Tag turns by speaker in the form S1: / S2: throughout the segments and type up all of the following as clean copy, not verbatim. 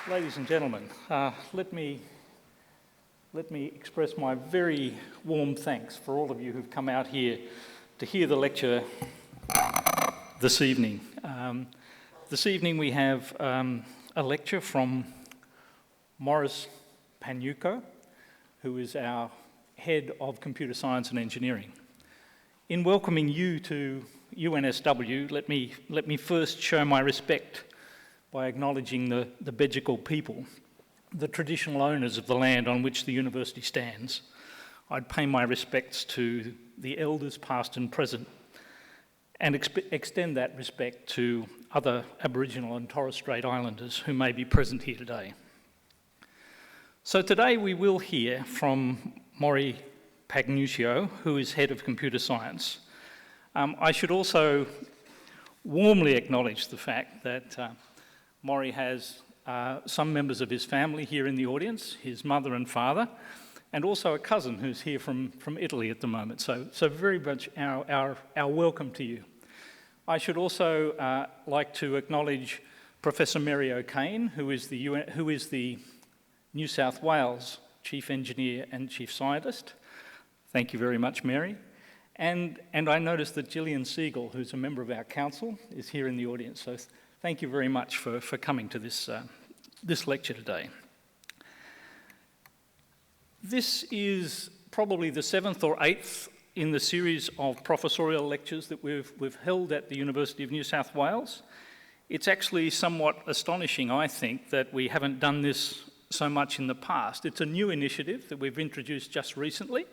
S1: Ladies and gentlemen, let me express my very warm thanks for all of you who've come out here to hear the lecture this evening. This evening we have a lecture from Maurice Pagnucco, who is our Head of Computer Science and Engineering. In welcoming you to UNSW, let me first show my respect by acknowledging the Pagnucco people, the traditional owners of the land on which the university stands. I'd pay my respects to the elders past and present and extend that respect to other Aboriginal and Torres Strait Islanders who may be present here today. So today we will hear from Maurice Pagnucco, who is Head of Computer Science. I should also warmly acknowledge the fact that Maurice has some members of his family here in the audience, his mother and father, and also a cousin who's here from Italy at the moment. So very much our welcome to you. I should also like to acknowledge Professor Mary O'Kane, who is the New South Wales Chief Engineer and Chief Scientist. Thank you very much, Mary. And I noticed that Gillian Siegel, who's a member of our council, is here in the audience. So thank you very much for coming to this lecture today. This is probably the 7th or 8th in the series of professorial lectures that we've held at the University of New South Wales. It's actually somewhat astonishing, I think, that we haven't done this so much in the past. It's a new initiative that we've introduced just recently,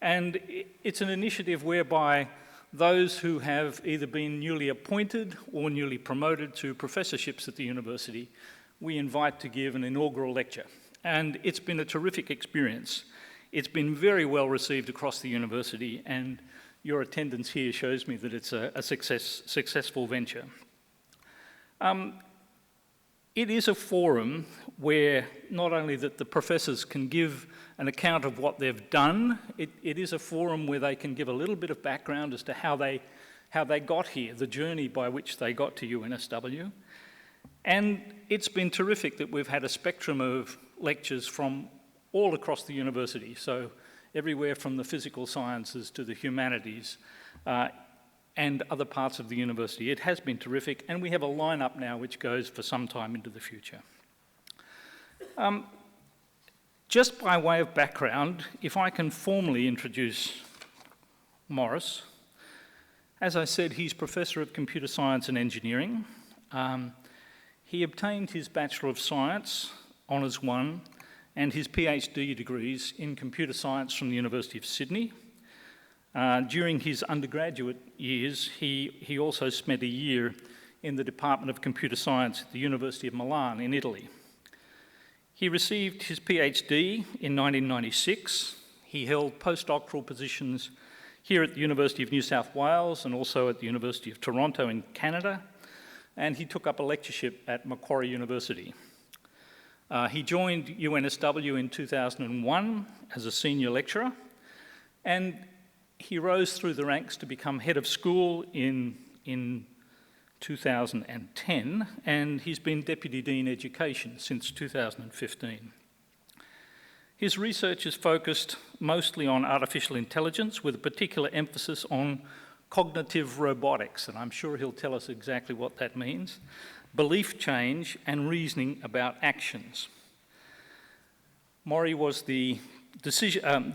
S1: and it's an initiative whereby those who have either been newly appointed or newly promoted to professorships at the university, we invite to give an inaugural lecture. And it's been a terrific experience. It's been very well received across the university, and your attendance here shows me that it's a successful venture. It is a forum where not only that the professors can give an account of what they've done, it is a forum where they can give a little bit of background as to how they got here, the journey by which they got to UNSW. And it's been terrific that we've had a spectrum of lectures from all across the university, so everywhere from the physical sciences to the humanities and other parts of the university. It has been terrific, and we have a lineup now which goes for some time into the future. Just by way of background, if I can formally introduce Maurice. As I said, he's Professor of Computer Science and Engineering. He obtained his Bachelor of Science, Honours 1, and his PhD degrees in Computer Science from the University of Sydney. During his undergraduate years, he also spent a year in the Department of Computer Science at the University of Milan in Italy. He received his PhD in 1996. He held postdoctoral positions here at the University of New South Wales and also at the University of Toronto in Canada, and he took up a lectureship at Macquarie University. He joined UNSW in 2001 as a senior lecturer, and he rose through the ranks to become head of school in 2010, and he's been Deputy Dean Education since 2015. His research is focused mostly on artificial intelligence with a particular emphasis on cognitive robotics, and I'm sure he'll tell us exactly what that means, belief change and reasoning about actions. Maurice was the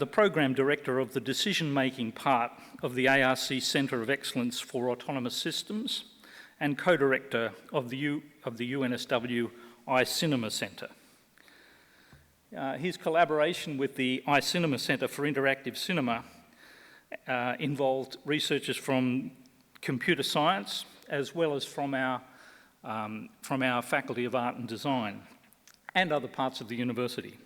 S1: Program Director of the decision-making part of the ARC Centre of Excellence for Autonomous Systems and co-director of the UNSW iCinema Centre. His collaboration with the iCinema Centre for Interactive Cinema involved researchers from computer science as well as from our Faculty of Art and Design and other parts of the university.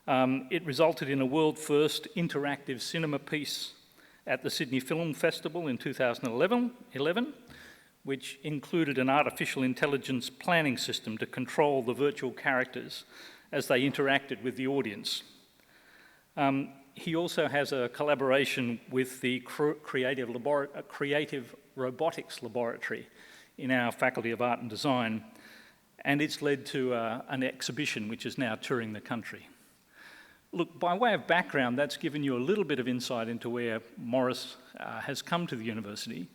S1: It resulted in a world-first interactive cinema piece at the Sydney Film Festival in 2011, which included an artificial intelligence planning system to control the virtual characters as they interacted with the audience. He also has a collaboration with the Creative Robotics Laboratory in our Faculty of Art and Design, and it's led to an exhibition which is now touring the country. Look, by way of background, that's given you a little bit of insight into where Maurice has come to the university.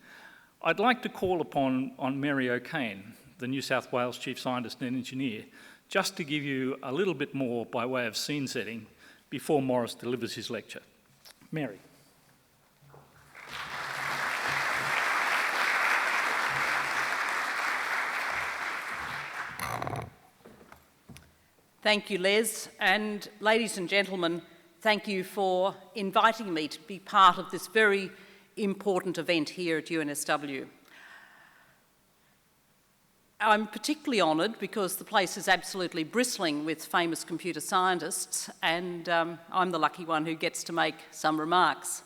S1: I'd like to call upon Mary O'Kane, the New South Wales Chief Scientist and Engineer, just to give you a little bit more by way of scene setting before Maurice delivers his lecture. Mary.
S2: Thank you, Les, and ladies and gentlemen, thank you for inviting me to be part of this very important event here at UNSW. I'm particularly honoured because the place is absolutely bristling with famous computer scientists, and I'm the lucky one who gets to make some remarks.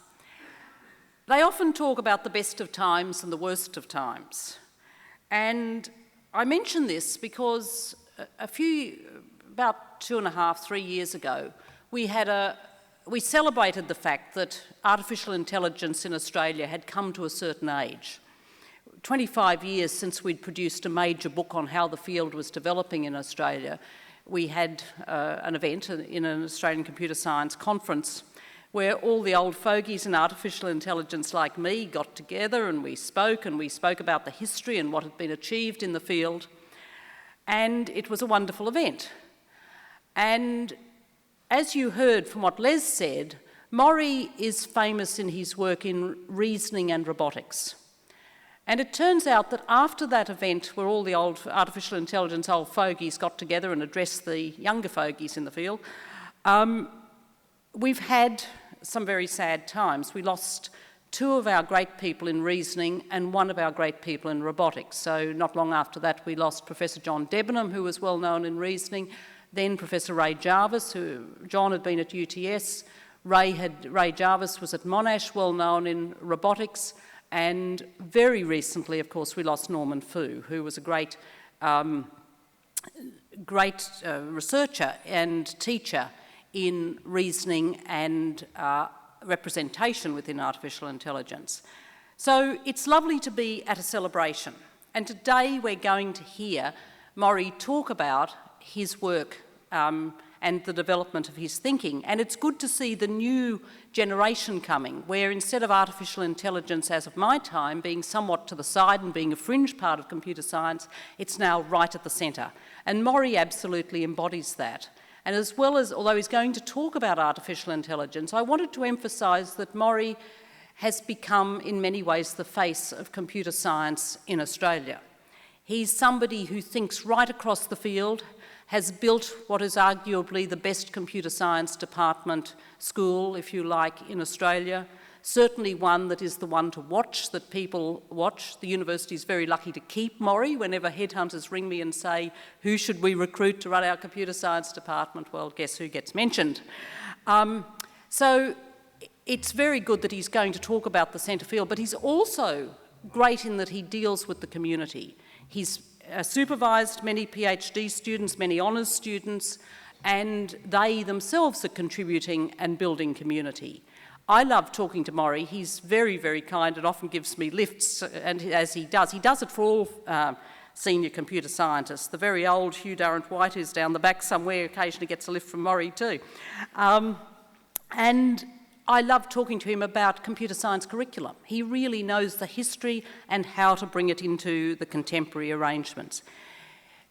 S2: They often talk about the best of times and the worst of times, and I mention this because about 2.5, 3 years ago, we celebrated the fact that artificial intelligence in Australia had come to a certain age. 25 years since we'd produced a major book on how the field was developing in Australia, we had an event in an Australian computer science conference where all the old fogies in artificial intelligence like me got together and we spoke about the history and what had been achieved in the field, and it was a wonderful event. And as you heard from what Les said, Maurice is famous in his work in reasoning and robotics. And it turns out that after that event where all the old artificial intelligence old fogies got together and addressed the younger fogies in the field, we've had some very sad times. We lost 2 of our great people in reasoning and 1 of our great people in robotics. So not long after that we lost Professor John Debenham, who was well known in reasoning, then Professor Ray Jarvis, John had been at UTS, Ray Jarvis was at Monash, well known in robotics, and very recently, of course, we lost Norman Fu, who was a great researcher and teacher in reasoning and representation within artificial intelligence. So it's lovely to be at a celebration, and today we're going to hear Maurice talk about his work and the development of his thinking. And it's good to see the new generation coming, where instead of artificial intelligence, as of my time, being somewhat to the side and being a fringe part of computer science, it's now right at the centre. And Maurice absolutely embodies that. And as well as, although he's going to talk about artificial intelligence, I wanted to emphasise that Maurice has become, in many ways, the face of computer science in Australia. He's somebody who thinks right across the field, has built what is arguably the best computer science department school, if you like, in Australia. Certainly one that is the one to watch, that people watch. The university is very lucky to keep Maurice. Whenever headhunters ring me and say, who should we recruit to run our computer science department? Well, guess who gets mentioned? So it's very good that he's going to talk about the centre field, but he's also great in that he deals with the community. He's supervised many PhD students, many honours students, and they themselves are contributing and building community. I love talking to Maurice. He's very, very kind and often gives me lifts, and as he does it for all senior computer scientists. The very old Hugh Durrant-White, who's down the back somewhere, occasionally gets a lift from Maurice too. And I love talking to him about computer science curriculum. He really knows the history and how to bring it into the contemporary arrangements.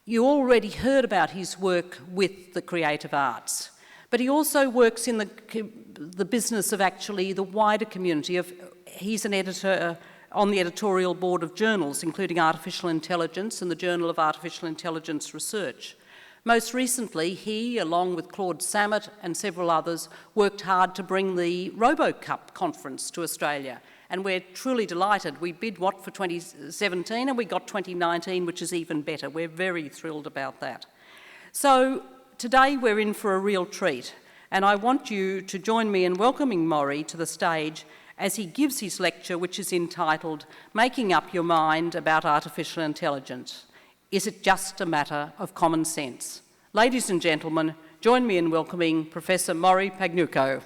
S2: You already heard about his work with the creative arts, but he also works in the business of actually the wider community. He's an editor on the editorial board of journals, including Artificial Intelligence and the Journal of Artificial Intelligence Research. Most recently, he, along with Claude Samet and several others, worked hard to bring the RoboCup conference to Australia. And we're truly delighted. We bid for 2017 and we got 2019, which is even better. We're very thrilled about that. So today we're in for a real treat. And I want you to join me in welcoming Maurice to the stage as he gives his lecture, which is entitled Making Up Your Mind About Artificial Intelligence. Is it just a matter of common sense? Ladies and gentlemen, join me in welcoming Professor Maurice Pagnucco.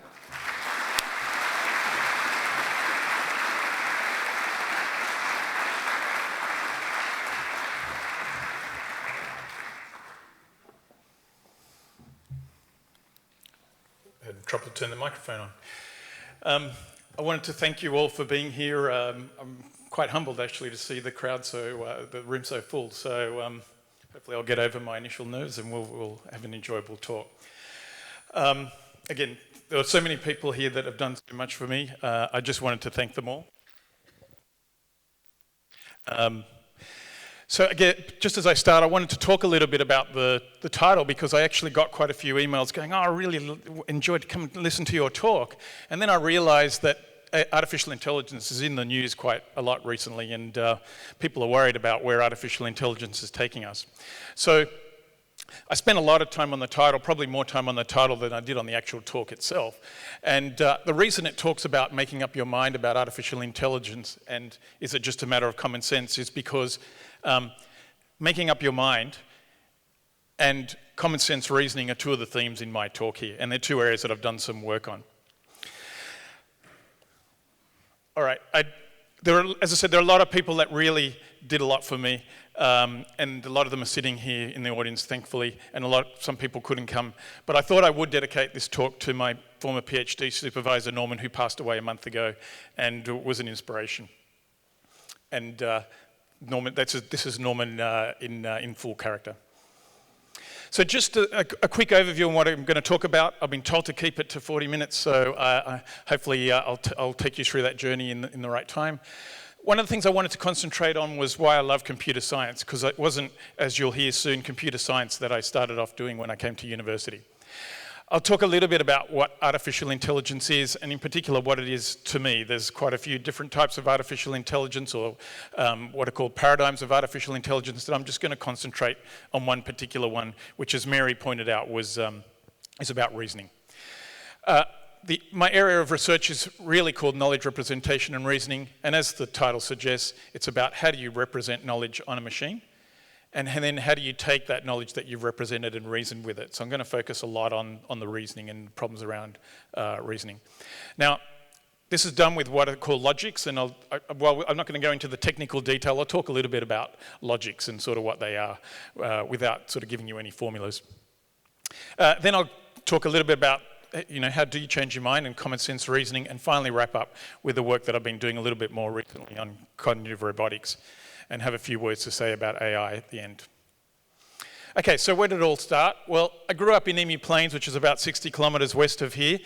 S3: to turn the microphone on. I wanted to thank you all for being here. I'm quite humbled actually to see the crowd the room so full. So hopefully I'll get over my initial nerves and we'll have an enjoyable talk. Again, there are so many people here that have done so much for me. I just wanted to thank them all. So again, just as I start, I wanted to talk a little bit about the title because I actually got quite a few emails going, oh, I really enjoyed coming to listen to your talk. And then I realized that artificial intelligence is in the news quite a lot recently, and people are worried about where artificial intelligence is taking us. So I spent a lot of time on the title, probably more time on the title than I did on the actual talk itself. And the reason it talks about making up your mind about artificial intelligence and is it just a matter of common sense is because making up your mind and common sense reasoning are two of the themes in my talk here, and they're two areas that I've done some work on. All right, as I said, there are a lot of people that really did a lot for me, and a lot of them are sitting here in the audience, thankfully, and some people couldn't come. But I thought I would dedicate this talk to my former PhD supervisor, Norman, who passed away a month ago, and was an inspiration. And Norman, this is Norman in full character. So just a quick overview on what I'm going to talk about. I've been told to keep it to 40 minutes, so hopefully I'll take you through that journey in the right time. One of the things I wanted to concentrate on was why I love computer science, because it wasn't, as you'll hear soon, computer science that I started off doing when I came to university. I'll talk a little bit about what artificial intelligence is, and in particular what it is to me. There's quite a few different types of artificial intelligence, or what are called paradigms of artificial intelligence, that I'm just going to concentrate on one particular one, which, as Mary pointed out, is about reasoning. My area of research is really called knowledge representation and reasoning, and as the title suggests, it's about how do you represent knowledge on a machine, and then how do you take that knowledge that you've represented and reason with it. So I'm going to focus a lot on the reasoning and problems around reasoning. Now, this is done with what are called logics, and while I'm not going to go into the technical detail, I'll talk a little bit about logics and sort of what they are without sort of giving you any formulas. Then I'll talk a little bit about how do you change your mind and common sense reasoning, and finally wrap up with the work that I've been doing a little bit more recently on cognitive robotics, and have a few words to say about AI at the end. Okay, so where did it all start? Well, I grew up in Emu Plains, which is about 60 kilometres west of here,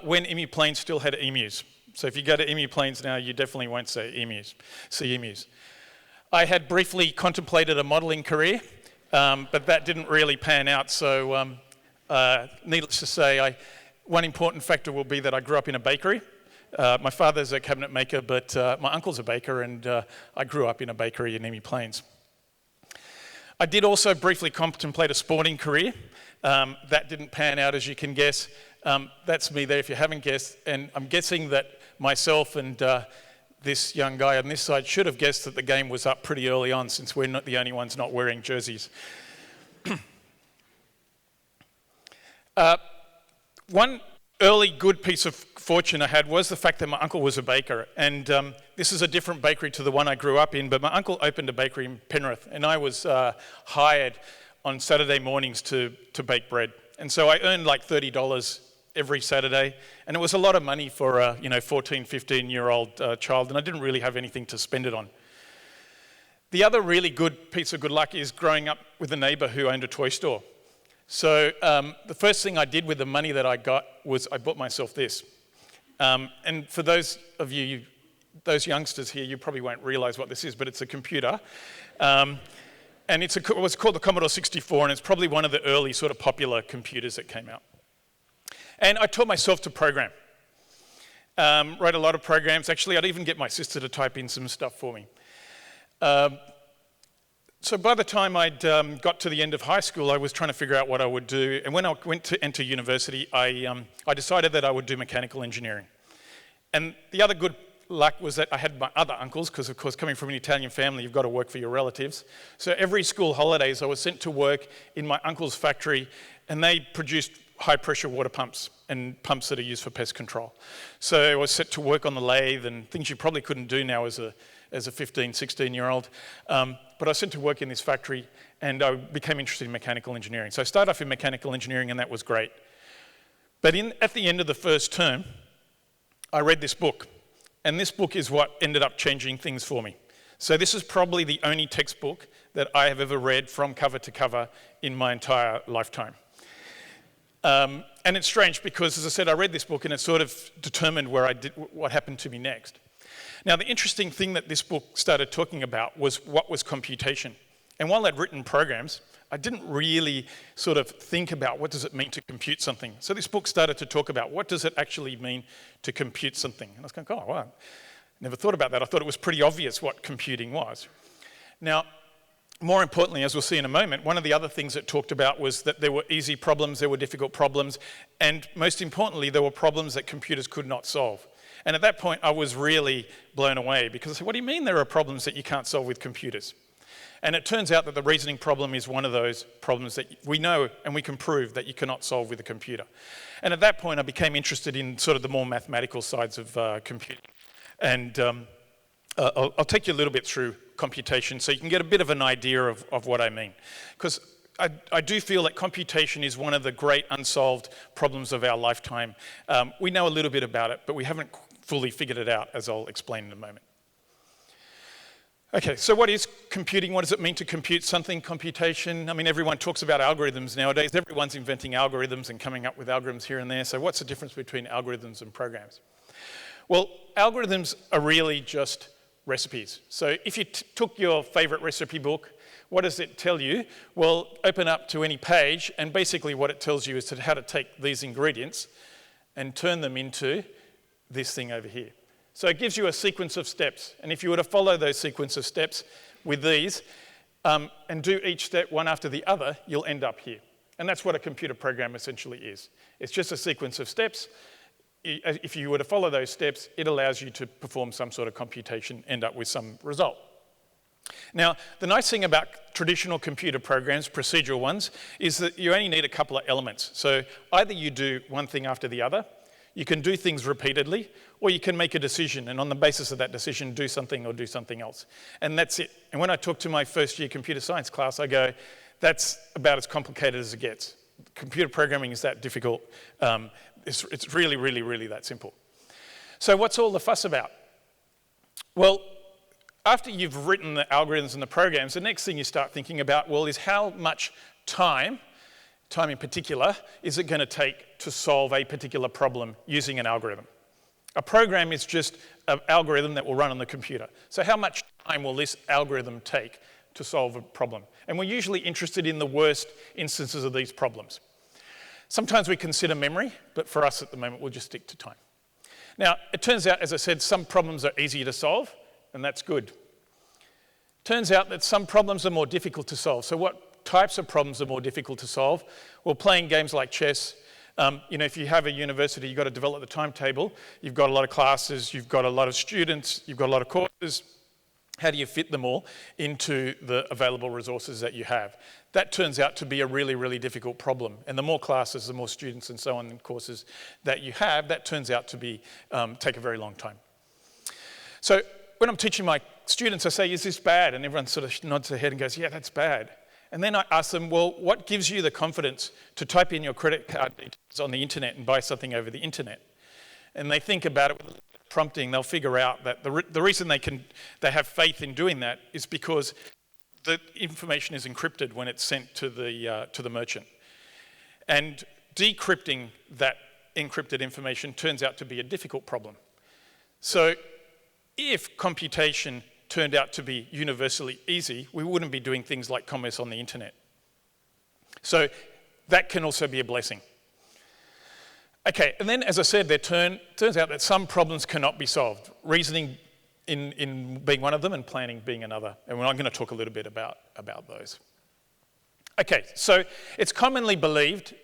S3: when Emu Plains still had emus. So if you go to Emu Plains now, you definitely won't see emus. I had briefly contemplated a modelling career, but that didn't really pan out. So needless to say, one important factor will be that I grew up in a bakery. My father's a cabinet maker, but my uncle's a baker, and I grew up in a bakery in Emu Plains. I did also briefly contemplate a sporting career. That didn't pan out, as you can guess. That's me there if you haven't guessed, and I'm guessing that myself and this young guy on this side should have guessed that the game was up pretty early on, since we're not the only ones not wearing jerseys. One early good piece of fortune I had was the fact that my uncle was a baker, and this is a different bakery to the one I grew up in, but my uncle opened a bakery in Penrith, and I was hired on Saturday mornings to bake bread. And so I earned like $30 every Saturday, and it was a lot of money for a 14, 15-year-old child, and I didn't really have anything to spend it on. The other really good piece of good luck is growing up with a neighbour who owned a toy store. So the first thing I did with the money that I got was I bought myself this. And for those of you, those youngsters here, you probably won't realise what this is, but it's a computer. And it was called the Commodore 64, and it's probably one of the early sort of popular computers that came out. And I taught myself to program. Wrote a lot of programs. Actually, I'd even get my sister to type in some stuff for me. So by the time I'd got to the end of high school, I was trying to figure out what I would do. And when I went to enter university, I decided that I would do mechanical engineering. And the other good luck was that I had my other uncles, because of course coming from an Italian family, you've got to work for your relatives. So every school holidays, I was sent to work in my uncle's factory, and they produced high pressure water pumps and pumps that are used for pest control. So I was set to work on the lathe and things you probably couldn't do now as a 15, 16-year-old. But I was sent to work in this factory, and I became interested in mechanical engineering. So I started off in mechanical engineering, and that was great. But at the end of the first term, I read this book, and this book is what ended up changing things for me. So this is probably the only textbook that I have ever read from cover to cover in my entire lifetime. And it's strange because, as I said, I read this book and it sort of determined what happened to me next. Now, the interesting thing that this book started talking about was what was computation. And while I'd written programs, I didn't really sort of think about what does it mean to compute something. So this book started to talk about what does it actually mean to compute something. And I was going, oh, wow, never thought about that. I thought it was pretty obvious what computing was. Now, more importantly, as we'll see in a moment, one of the other things it talked about was that there were easy problems, there were difficult problems, and most importantly, there were problems that computers could not solve. And at that point, I was really blown away because I said, what do you mean there are problems that you can't solve with computers? And it turns out that the reasoning problem is one of those problems that we know and we can prove that you cannot solve with a computer. And at that point, I became interested in sort of the more mathematical sides of computing. And I'll take you a little bit through computation so you can get a bit of an idea of what I mean. Because I do feel that computation is one of the great unsolved problems of our lifetime. We know a little bit about it, but we haven't fully figured it out, as I'll explain in a moment. Okay, so what is computing? What does it mean to compute something? Computation, I mean, everyone talks about algorithms nowadays. Everyone's inventing algorithms and coming up with algorithms here and there. So what's the difference between algorithms and programs? Well, algorithms are really just recipes. So if you took your favorite recipe book, what does it tell you? Well, open up to any page, and basically what it tells you is how to take these ingredients and turn them into this thing over here. So it gives you a sequence of steps, and if you were to follow those sequence of steps with these and do each step one after the other, you'll end up here. And that's what a computer program essentially is. It's just a sequence of steps. If you were to follow those steps, it allows you to perform some sort of computation, end up with some result. Now, the nice thing about traditional computer programs, procedural ones, is that you only need a couple of elements. So either you do one thing after the other, you can do things repeatedly, or you can make a decision, and on the basis of that decision, do something or do something else. And that's it. And when I talk to my first year computer science class, I go, that's about as complicated as it gets. Computer programming is that difficult. It's really, really, really that simple. So what's all the fuss about? Well, after you've written the algorithms and the programs, the next thing you start thinking about, well, is how much time in particular, is it going to take to solve a particular problem using an algorithm? A program is just an algorithm that will run on the computer. So how much time will this algorithm take to solve a problem? And we're usually interested in the worst instances of these problems. Sometimes we consider memory, but for us at the moment, we'll just stick to time. Now, it turns out, as I said, some problems are easier to solve, and that's good. Turns out that some problems are more difficult to solve. So what types of problems are more difficult to solve? Well, playing games like chess, if you have a university, you've got to develop the timetable. You've got a lot of classes, you've got a lot of students, you've got a lot of courses. How do you fit them all into the available resources that you have? That turns out to be a really, really difficult problem. And the more classes, the more students and so on and courses that you have, that turns out to be take a very long time. So when I'm teaching my students, I say, is this bad? And everyone sort of nods their head and goes, yeah, that's bad. And then I ask them, well, what gives you the confidence to type in your credit card details on the internet and buy something over the internet? And they think about it with prompting. They'll figure out that the reason they have faith in doing that is because the information is encrypted when it's sent to the merchant. And decrypting that encrypted information turns out to be a difficult problem. So if computation turned out to be universally easy, we wouldn't be doing things like commerce on the internet. So that can also be a blessing. Okay, and then as I said, turns out that some problems cannot be solved. Reasoning in being one of them and planning being another. And I'm going to talk a little bit about those. Okay, so it's commonly believed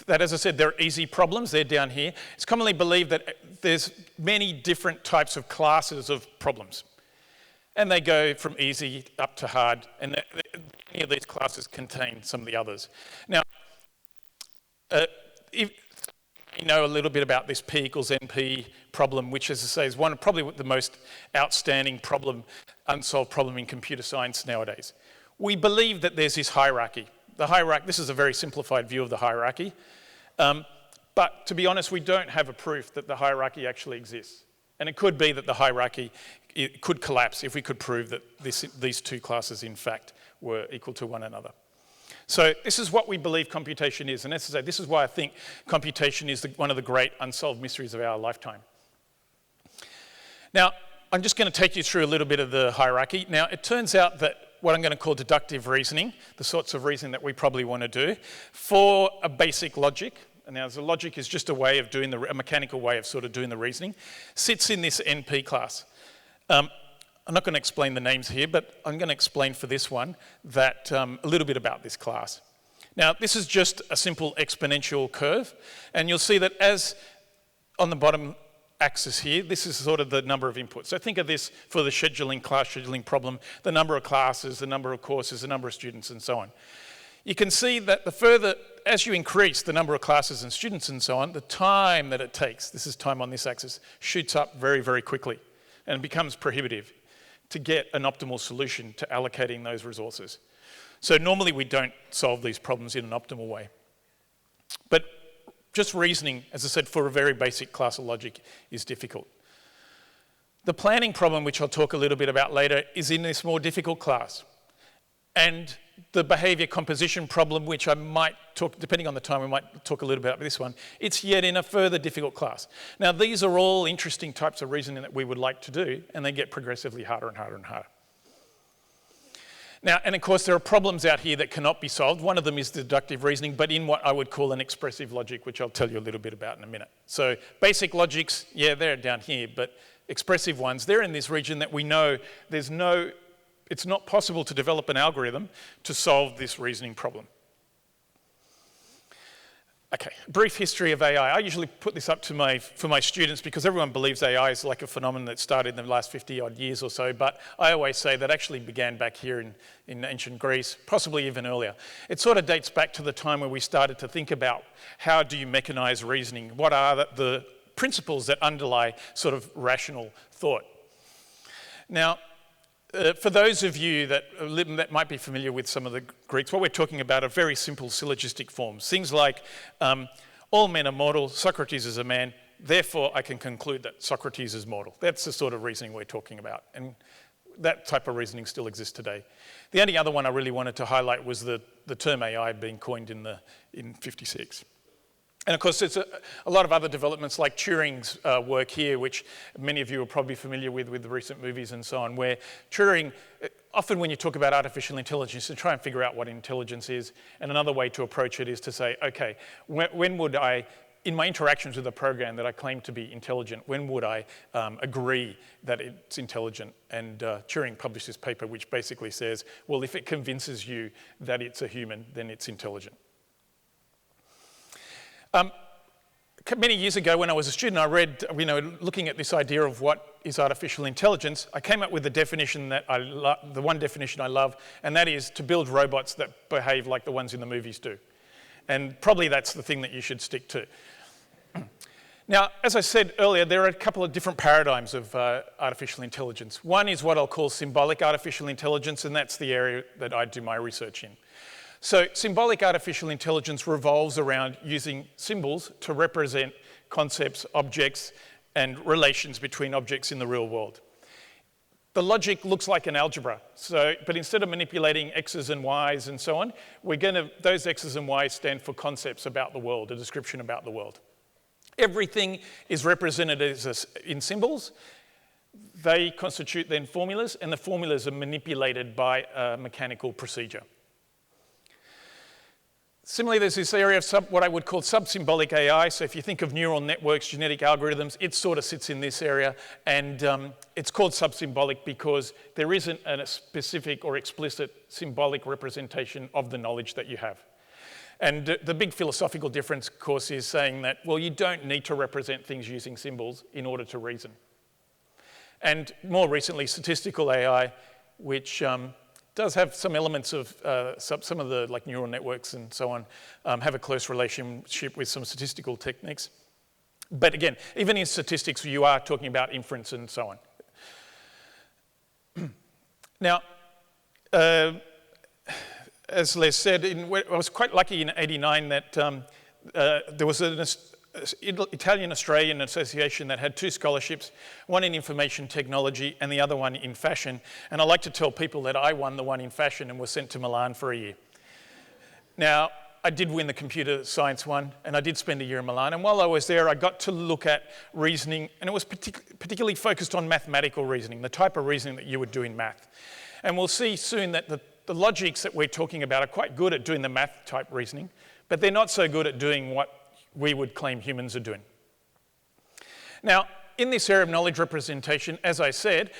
S3: that, as I said, there are easy problems, they're down here. It's commonly believed that there's many different types of classes of problems. And they go from easy up to hard, and any of these classes contain some of the others. Now, if you know a little bit about this P equals NP problem, which, as I say, is probably the most outstanding problem, unsolved problem in computer science nowadays. We believe that there's this hierarchy. This is a very simplified view of the hierarchy. But to be honest, we don't have a proof that the hierarchy actually exists. And it could be that the hierarchy could collapse if we could prove that these two classes, in fact, were equal to one another. So this is what we believe computation is. And as I say, this is why I think computation is one of the great unsolved mysteries of our lifetime. Now, I'm just going to take you through a little bit of the hierarchy. Now, it turns out that what I'm going to call deductive reasoning, the sorts of reasoning that we probably want to do, for a basic logic, and now the logic is just a way of doing a mechanical way of sort of doing the reasoning, sits in this NP class. I'm not going to explain the names here, but I'm going to explain for this one that a little bit about this class. Now, this is just a simple exponential curve, and you'll see that as on the bottom axis here, this is sort of the number of inputs. So think of this for the class scheduling problem, the number of classes, the number of courses, the number of students, and so on. You can see that the further, as you increase the number of classes and students and so on, the time that it takes, this is time on this axis, shoots up very, very quickly and becomes prohibitive to get an optimal solution to allocating those resources. So normally we don't solve these problems in an optimal way. But just reasoning, as I said, for a very basic class of logic is difficult. The planning problem, which I'll talk a little bit about later, is in this more difficult class. And the behaviour composition problem, which I might talk, depending on the time, we might talk a little bit about this one, it's yet in a further difficult class. Now, these are all interesting types of reasoning that we would like to do, and they get progressively harder and harder and harder. Now, and of course, there are problems out here that cannot be solved. One of them is deductive reasoning, but in what I would call an expressive logic, which I'll tell you a little bit about in a minute. So basic logics, yeah, they're down here, but expressive ones, they're in this region that we know it's not possible to develop an algorithm to solve this reasoning problem. Okay, brief history of AI. I usually put this up for my students because everyone believes AI is like a phenomenon that started in the last 50 odd years or so, but I always say that actually began back here in ancient Greece, possibly even earlier. It sort of dates back to the time where we started to think about how do you mechanize reasoning? What are the principles that underlie sort of rational thought? Now, for those of you that might be familiar with some of the Greeks, what we're talking about are very simple syllogistic forms. Things like, all men are mortal, Socrates is a man, therefore I can conclude that Socrates is mortal. That's the sort of reasoning we're talking about. And that type of reasoning still exists today. The only other one I really wanted to highlight was the term AI being coined in 56. And of course, there's a lot of other developments like Turing's work here, which many of you are probably familiar with the recent movies and so on, where Turing, often when you talk about artificial intelligence, you try and figure out what intelligence is. And another way to approach it is to say, okay, when would I, in my interactions with a program that I claim to be intelligent, when would I agree that it's intelligent? And Turing published this paper which basically says, well, if it convinces you that it's a human, then it's intelligent. Many years ago when I was a student, I read, looking at this idea of what is artificial intelligence, I came up with the definition that the one definition I love, and that is to build robots that behave like the ones in the movies do. And probably that's the thing that you should stick to. Now, as I said earlier, there are a couple of different paradigms of artificial intelligence. One is what I'll call symbolic artificial intelligence, and that's the area that I do my research in. So symbolic artificial intelligence revolves around using symbols to represent concepts, objects, and relations between objects in the real world. The logic looks like an algebra, but instead of manipulating x's and y's and so on, those x's and y's stand for concepts about the world, a description about the world. Everything is represented in symbols. They constitute then formulas, and the formulas are manipulated by a mechanical procedure. Similarly, there's this area of what I would call sub-symbolic AI. So if you think of neural networks, genetic algorithms, it sort of sits in this area. And it's called sub-symbolic because there isn't a specific or explicit symbolic representation of the knowledge that you have. And the big philosophical difference, of course, is saying that, well, you don't need to represent things using symbols in order to reason. And more recently, statistical AI, which does have some elements of some of the like neural networks and so on, have a close relationship with some statistical techniques. But again, even in statistics, you are talking about inference and so on. Now, as Les said, I was quite lucky in '89 that there was Italian Australian association that had 2 scholarships, one in information technology and the other one in fashion. And I like to tell people that I won the one in fashion and was sent to Milan for a year. Now, I did win the computer science one, and I did spend a year in Milan. And while I was there, I got to look at reasoning, and it was particularly focused on mathematical reasoning, the type of reasoning that you would do in math. And we'll see soon that the logics that we're talking about are quite good at doing the math type reasoning, but they're not so good at doing what we would claim humans are doing. Now, in this area of knowledge representation, as I said,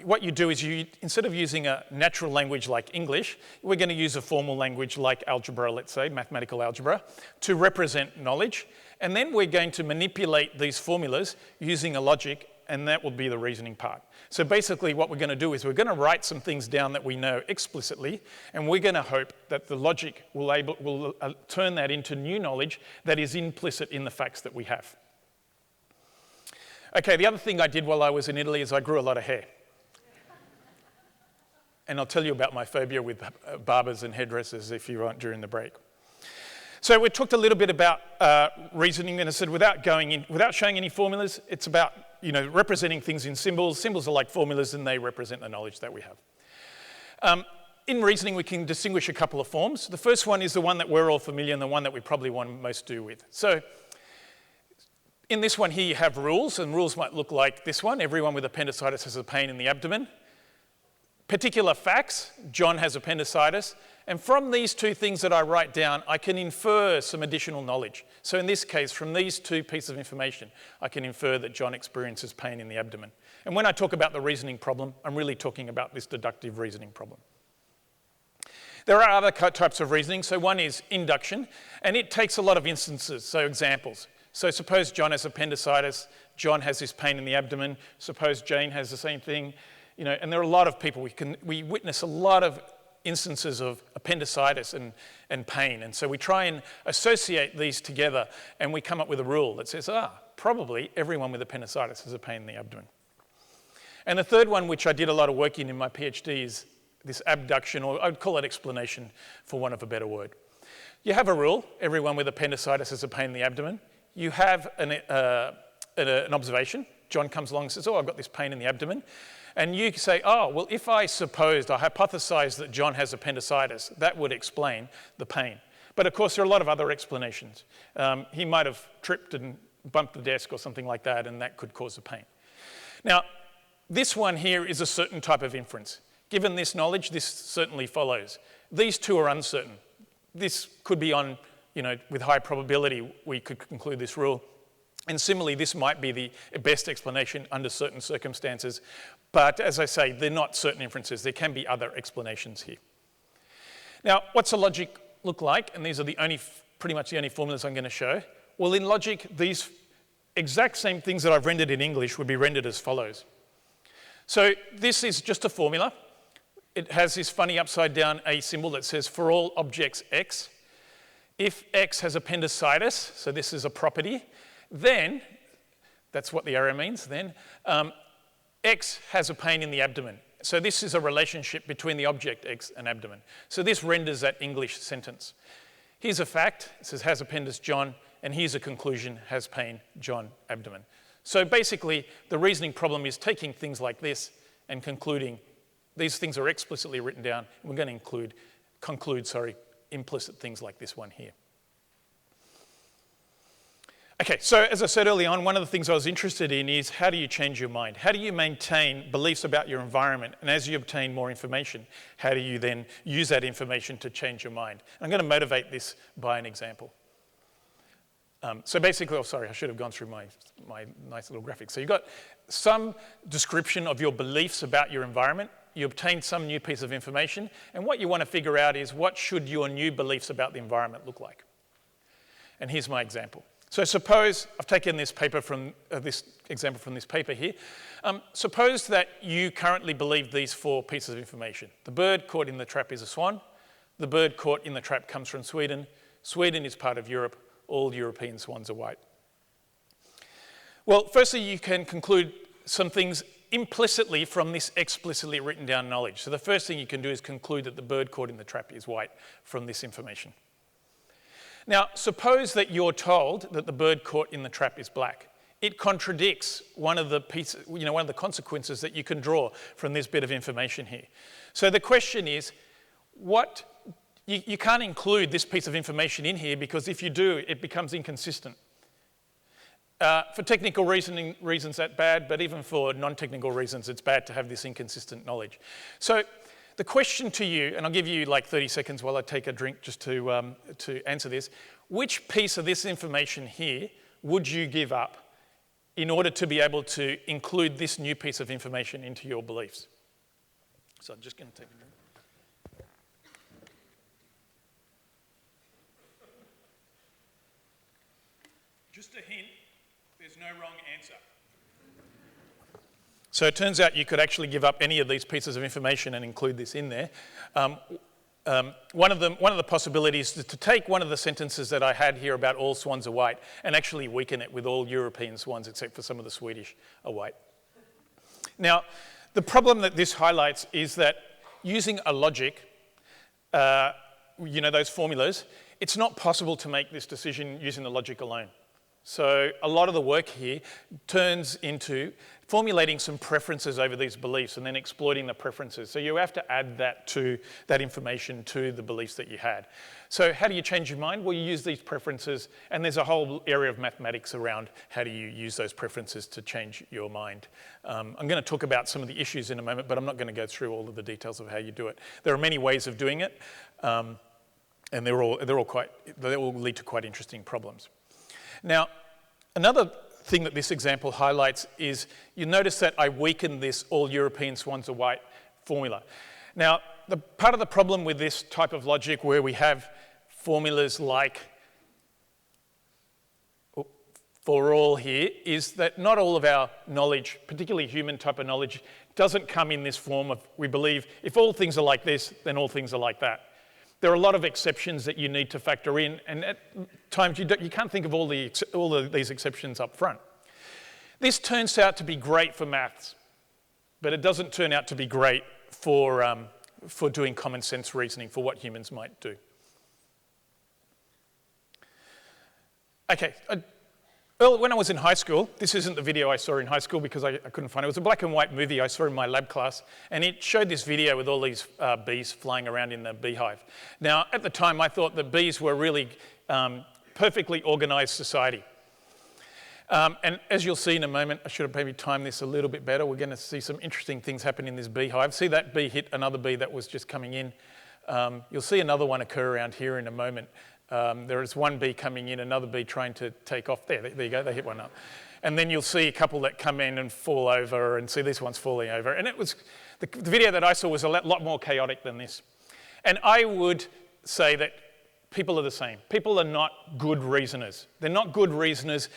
S3: what you do is instead of using a natural language like English, we're going to use a formal language like algebra, let's say, mathematical algebra, to represent knowledge. And then we're going to manipulate these formulas using a logic, and that will be the reasoning part. So basically what we're going to do is we're going to write some things down that we know explicitly, and we're going to hope that the logic will turn that into new knowledge that is implicit in the facts that we have. Okay, the other thing I did while I was in Italy is I grew a lot of hair. And I'll tell you about my phobia with barbers and hairdressers if you want during the break. So we talked a little bit about reasoning, and I said without showing any formulas, it's about representing things in symbols. Symbols are like formulas, and they represent the knowledge that we have. In reasoning, we can distinguish a couple of forms. The first one is the one that we're all familiar and the one that we probably want to most do with. So in this one here, you have rules, and rules might look like this one. Everyone with appendicitis has a pain in the abdomen. Particular facts, John has appendicitis. And from these 2 things that I write down, I can infer some additional knowledge. So in this case, from these 2 pieces of information, I can infer that John experiences pain in the abdomen. And when I talk about the reasoning problem, I'm really talking about this deductive reasoning problem. There are other types of reasoning. So one is induction, and it takes a lot of instances, so examples. So suppose John has appendicitis, John has this pain in the abdomen, suppose Jane has the same thing, and there are a lot of people. We witness a lot of instances of appendicitis and pain, and so we try and associate these together, and we come up with a rule that says, probably everyone with appendicitis has a pain in the abdomen. And the third one, which I did a lot of work in my PhD, is this abduction, or I'd call it explanation for want of a better word. You have a rule, everyone with appendicitis has a pain in the abdomen. You have an observation. John comes along and says, I've got this pain in the abdomen. And you say, well, if I hypothesized that John has appendicitis, that would explain the pain. But of course, there are a lot of other explanations. He might have tripped and bumped the desk or something like that, and that could cause the pain. Now, this one here is a certain type of inference. Given this knowledge, this certainly follows. These 2 are uncertain. This could be on, with high probability, we could conclude this rule. And similarly, this might be the best explanation under certain circumstances. But as I say, they're not certain inferences. There can be other explanations here. Now, what's the logic look like? And these are pretty much the only formulas I'm going to show. Well, in logic, these exact same things that I've rendered in English would be rendered as follows. So this is just a formula. It has this funny upside down A symbol that says for all objects X, if X has appendicitis, so this is a property, then, that's what the arrow means, then, X has a pain in the abdomen. So this is a relationship between the object X and abdomen. So this renders that English sentence. Here's a fact, it says has appendix John, and here's a conclusion, has pain, John, abdomen. So basically, the reasoning problem is taking things like this and concluding these things are explicitly written down, and we're going to conclude implicit things like this one here. Okay, so as I said early on, one of the things I was interested in is how do you change your mind? How do you maintain beliefs about your environment? And as you obtain more information, how do you then use that information to change your mind? I'm going to motivate this by an example. So basically, I should have gone through my nice little graphic. So you've got some description of your beliefs about your environment. You obtain some new piece of information. And what you want to figure out is what should your new beliefs about the environment look like? And here's my example. So suppose, I've taken this paper from this example from this paper here. Suppose that you currently believe these 4 pieces of information. The bird caught in the trap is a swan. The bird caught in the trap comes from Sweden. Sweden is part of Europe. All European swans are white. Well, firstly, you can conclude some things implicitly from this explicitly written down knowledge. So the first thing you can do is conclude that the bird caught in the trap is white from this information. Now, suppose that you're told that the bird caught in the trap is black. It contradicts one of the pieces, one of the consequences that you can draw from this bit of information here. So the question is, you can't include this piece of information in here because if you do, it becomes inconsistent. For technical reasons, that's bad, but even for non-technical reasons, it's bad to have this inconsistent knowledge. So the question to you, and I'll give you like 30 seconds while I take a drink just to answer this, which piece of this information here would you give up in order to be able to include this new piece of information into your beliefs? So I'm just going to take a drink. Just a hint, there's no wrong answer. So it turns out you could actually give up any of these pieces of information and include this in there. One of the possibilities is to take one of the sentences that I had here about all swans are white and actually weaken it with all European swans except for some of the Swedish are white. Now, the problem that this highlights is that using a logic, those formulas, it's not possible to make this decision using the logic alone. So a lot of the work here turns into formulating some preferences over these beliefs and then exploiting the preferences. So you have to add that information to the beliefs that you had. So how do you change your mind? Well, you use these preferences, and there's a whole area of mathematics around how do you use those preferences to change your mind. I'm going to talk about some of the issues in a moment, but I'm not going to go through all of the details of how you do it. There are many ways of doing it, and they all lead to quite interesting problems. Now, another thing that this example highlights is you notice that I weakened this all European swans are white formula. Now, part of the problem with this type of logic where we have formulas like for all here is that not all of our knowledge, particularly human type of knowledge, doesn't come in this form of we believe if all things are like this, then all things are like that. There are a lot of exceptions that you need to factor in, and at times you can't think of all of these exceptions up front. This turns out to be great for maths, but it doesn't turn out to be great for doing common sense reasoning, for what humans might do. Okay, when I was in high school, this isn't the video I saw in high school because I couldn't find it. It was a black and white movie I saw in my lab class, and it showed this video with all these bees flying around in the beehive. Now, at the time, I thought that bees were really perfectly organised society. And as you'll see in a moment, I should have maybe timed this a little bit better. We're going to see some interesting things happen in this beehive. See that bee hit another bee that was just coming in. You'll see another one occur around here in a moment. There is one bee coming in, another bee trying to take off. There you go, they hit one up. And then you'll see a couple that come in and fall over, and see this one's falling over. And it was, the video that I saw was a lot more chaotic than this. And I would say that people are the same. People are not good reasoners. They're not good reasoners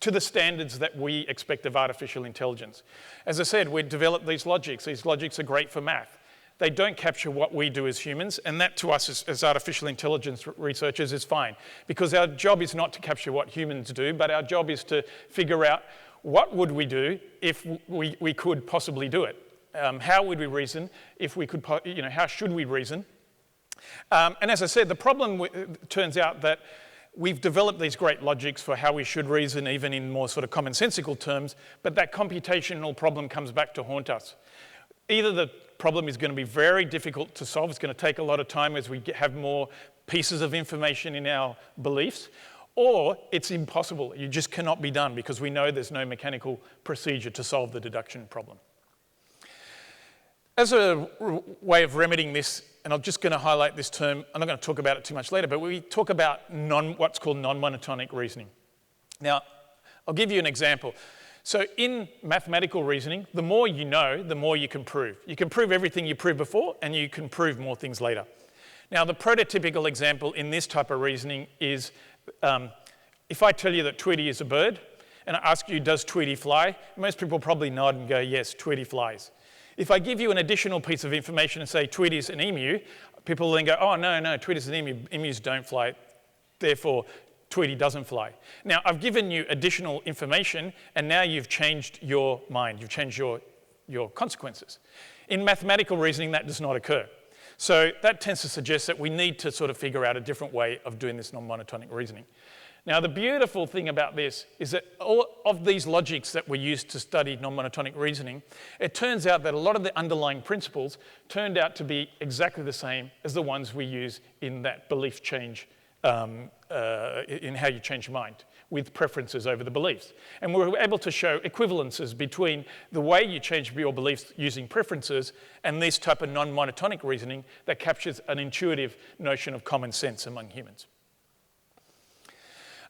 S3: to the standards that we expect of artificial intelligence. As I said, we developed these logics. These logics are great for math. They don't capture what we do as humans, and that to us as artificial intelligence researchers is fine, because our job is not to capture what humans do, but our job is to figure out what would we do if we could possibly do it. How would we reason if we could, how should we reason? And as I said, the problem turns out that we've developed these great logics for how we should reason, even in more sort of commonsensical terms, but that computational problem comes back to haunt us. Either the problem is going to be very difficult to solve, it's going to take a lot of time as we have more pieces of information in our beliefs, or it's impossible. It just cannot be done because we know there's no mechanical procedure to solve the deduction problem. As a way of remedying this, and I'm just going to highlight this term, I'm not going to talk about it too much later, but we talk about what's called non-monotonic reasoning. Now, I'll give you an example. So in mathematical reasoning, the more you know, the more you can prove. You can prove everything you proved before, and you can prove more things later. Now, the prototypical example in this type of reasoning is if I tell you that Tweety is a bird, and I ask you, does Tweety fly? Most people probably nod and go, yes, Tweety flies. If I give you an additional piece of information and say Tweety's an emu, people will then go, oh, no, Tweety's an emu. Emus don't fly. Therefore, Tweety doesn't fly. Now, I've given you additional information, and now you've changed your mind. You've changed your consequences. In mathematical reasoning, that does not occur. So that tends to suggest that we need to sort of figure out a different way of doing this non-monotonic reasoning. Now, the beautiful thing about this is that all of these logics that were used to study non-monotonic reasoning, it turns out that a lot of the underlying principles turned out to be exactly the same as the ones we use in that belief change, in how you change your mind, with preferences over the beliefs. And we were able to show equivalences between the way you change your beliefs using preferences and this type of non-monotonic reasoning that captures an intuitive notion of common sense among humans.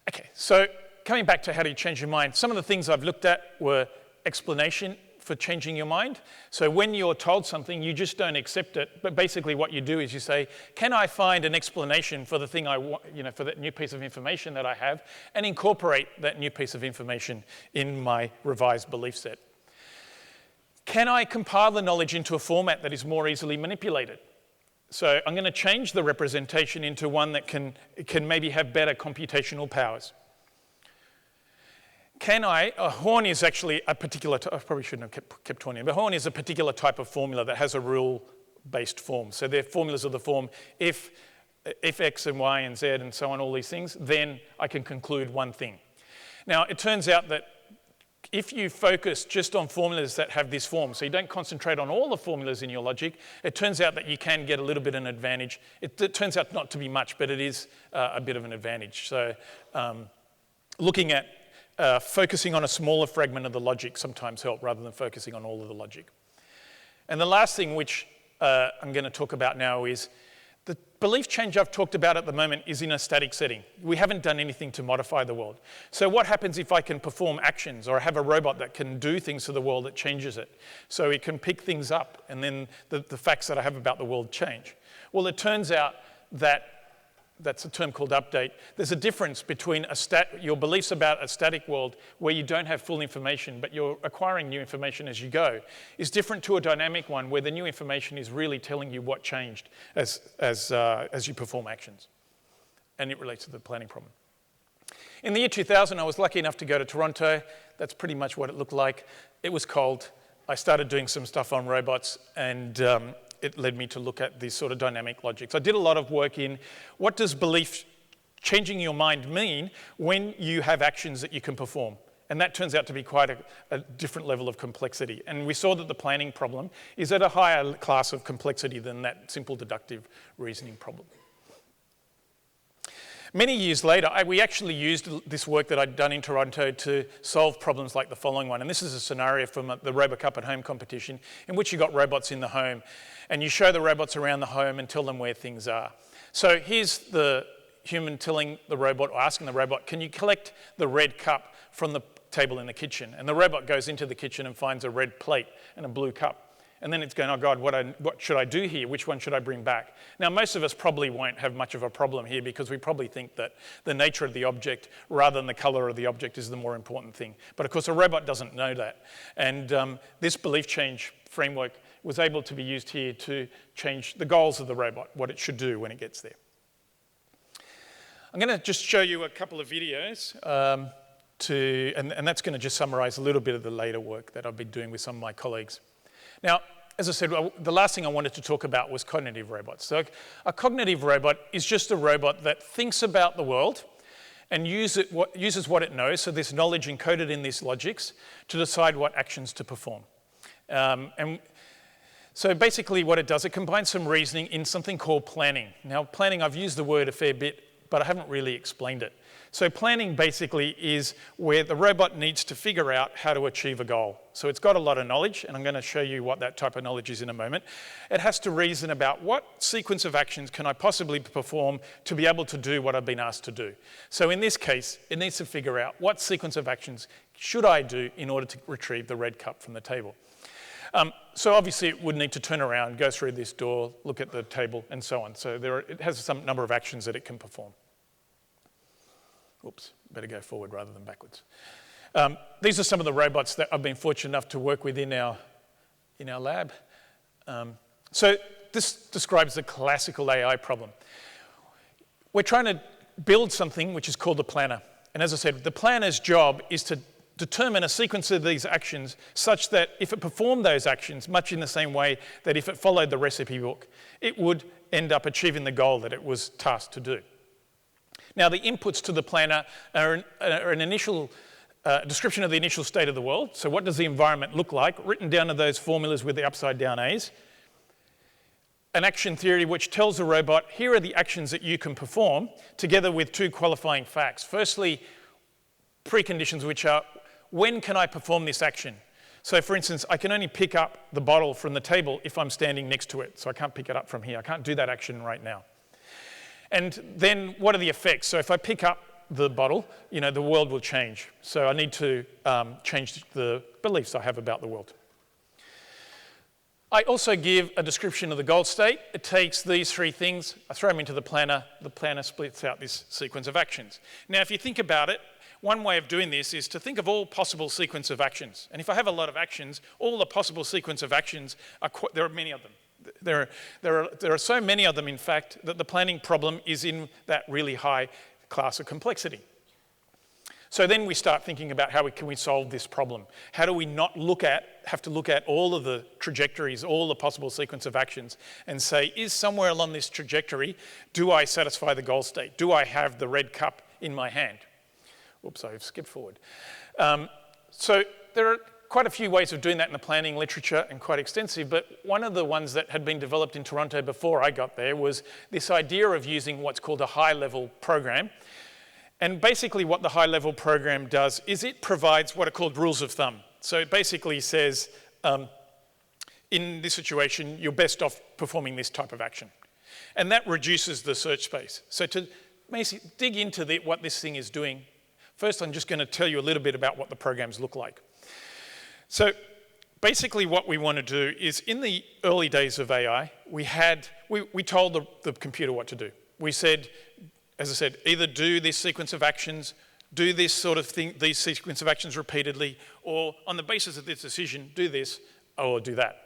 S3: Okay, so coming back to how do you change your mind, some of the things I've looked at were explanation for changing your mind. So when you're told something, you just don't accept it, but basically what you do is you say, can I find an explanation for the thing I want, for that new piece of information that I have, and incorporate that new piece of information in my revised belief set? Can I compile the knowledge into a format that is more easily manipulated? So I'm going to change the representation into one that can maybe have better computational powers. A horn is actually a particular, I probably shouldn't have kept horn in, but horn is a particular type of formula that has a rule-based form. So they're formulas of the form, if X and Y and Z and so on, all these things, then I can conclude one thing. Now, it turns out that if you focus just on formulas that have this form, so you don't concentrate on all the formulas in your logic, it turns out that you can get a little bit of an advantage. It turns out not to be much, but it is a bit of an advantage. So looking at focusing on a smaller fragment of the logic sometimes help rather than focusing on all of the logic. And the last thing which I'm going to talk about now is the belief change I've talked about at the moment is in a static setting. We haven't done anything to modify the world. So what happens if I can perform actions or have a robot that can do things to the world that changes it? So it can pick things up and then the facts that I have about the world change. Well, it turns out that that's a term called update. There's a difference between your beliefs about a static world where you don't have full information, but you're acquiring new information as you go, is different to a dynamic one where the new information is really telling you what changed as you perform actions. And it relates to the planning problem. In the year 2000, I was lucky enough to go to Toronto. That's pretty much what it looked like. It was cold. I started doing some stuff on robots, and it led me to look at these sort of dynamic logics. I did a lot of work in what does belief changing your mind mean when you have actions that you can perform? And that turns out to be quite a different level of complexity. And we saw that the planning problem is at a higher class of complexity than that simple deductive reasoning problem. Many years later, we actually used this work that I'd done in Toronto to solve problems like the following one. And this is a scenario from the RoboCup at Home competition in which you got robots in the home and you show the robots around the home and tell them where things are. So here's the human telling the robot or asking the robot, can you collect the red cup from the table in the kitchen? And the robot goes into the kitchen and finds a red plate and a blue cup. And then it's going, oh God, what should I do here? Which one should I bring back? Now, most of us probably won't have much of a problem here because we probably think that the nature of the object rather than the color of the object is the more important thing. But of course, a robot doesn't know that. And this belief change framework was able to be used here to change the goals of the robot, what it should do when it gets there. I'm going to just show you a couple of videos and that's going to just summarize a little bit of the later work that I've been doing with some of my colleagues. Now, as I said, the last thing I wanted to talk about was cognitive robots. So a cognitive robot is just a robot that thinks about the world and uses what it knows, so this knowledge encoded in these logics, to decide what actions to perform. And so basically what it does, it combines some reasoning in something called planning. Now, planning, I've used the word a fair bit, but I haven't really explained it. So planning basically is where the robot needs to figure out how to achieve a goal. So it's got a lot of knowledge, and I'm going to show you what that type of knowledge is in a moment. It has to reason about what sequence of actions can I possibly perform to be able to do what I've been asked to do. So in this case, it needs to figure out what sequence of actions should I do in order to retrieve the red cup from the table. So obviously it would need to turn around, go through this door, look at the table, and so on. So it has some number of actions that it can perform. Oops, better go forward rather than backwards. These are some of the robots that I've been fortunate enough to work with in our lab. So this describes the classical AI problem. We're trying to build something which is called a planner. And as I said, the planner's job is to determine a sequence of these actions such that if it performed those actions, much in the same way that if it followed the recipe book, it would end up achieving the goal that it was tasked to do. Now, the inputs to the planner are an initial description of the initial state of the world. So what does the environment look like, written down in those formulas with the upside down A's. An action theory which tells the robot, here are the actions that you can perform, together with two qualifying facts. Firstly, preconditions, which are, when can I perform this action? So for instance, I can only pick up the bottle from the table if I'm standing next to it. So I can't pick it up from here. I can't do that action right now. And then what are the effects? So if I pick up the bottle, the world will change. So I need to change the beliefs I have about the world. I also give a description of the goal state. It takes these three things, I throw them into the planner splits out this sequence of actions. Now, if you think about it, one way of doing this is to think of all possible sequence of actions. And if I have a lot of actions, all the possible sequence of actions, there are many of them. There are so many of them, in fact, that the planning problem is in that really high class of complexity. So then we start thinking about how can we solve this problem? How do we not have to look at all of the trajectories, all the possible sequence of actions, and say, is somewhere along this trajectory, do I satisfy the goal state? Do I have the red cup in my hand? Oops, I've skipped forward. So there are quite a few ways of doing that in the planning literature, and quite extensive, but one of the ones that had been developed in Toronto before I got there was this idea of using what's called a high-level program. And basically what the high-level program does is it provides what are called rules of thumb. So it basically says, in this situation, you're best off performing this type of action. And that reduces the search space. So to basically dig into what this thing is doing, first I'm just going to tell you a little bit about what the programs look like. So basically what we want to do is, in the early days of AI, we told the computer what to do. We said, as I said, either do this sequence of actions, do this sort of thing, these sequence of actions repeatedly, or on the basis of this decision, do this or do that.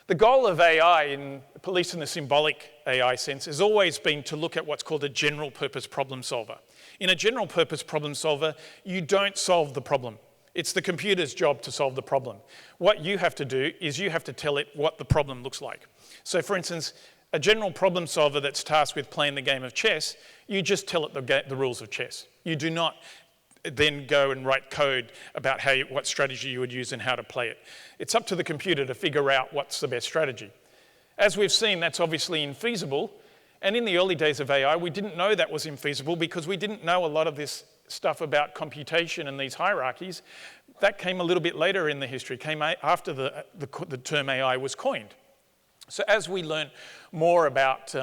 S3: The goal of AI, at least in the symbolic AI sense, has always been to look at what's called a general purpose problem solver. In a general purpose problem solver, you don't solve the problem. It's the computer's job to solve the problem. What you have to do is you have to tell it what the problem looks like. So for instance, a general problem solver that's tasked with playing the game of chess, you just tell it the rules of chess. You do not then go and write code about what strategy you would use and how to play it. It's up to the computer to figure out what's the best strategy. As we've seen, that's obviously infeasible. And in the early days of AI, we didn't know that was infeasible because we didn't know a lot of this stuff about computation and these hierarchies. That came a little bit later in the history, came after the term AI was coined. So as we learn more about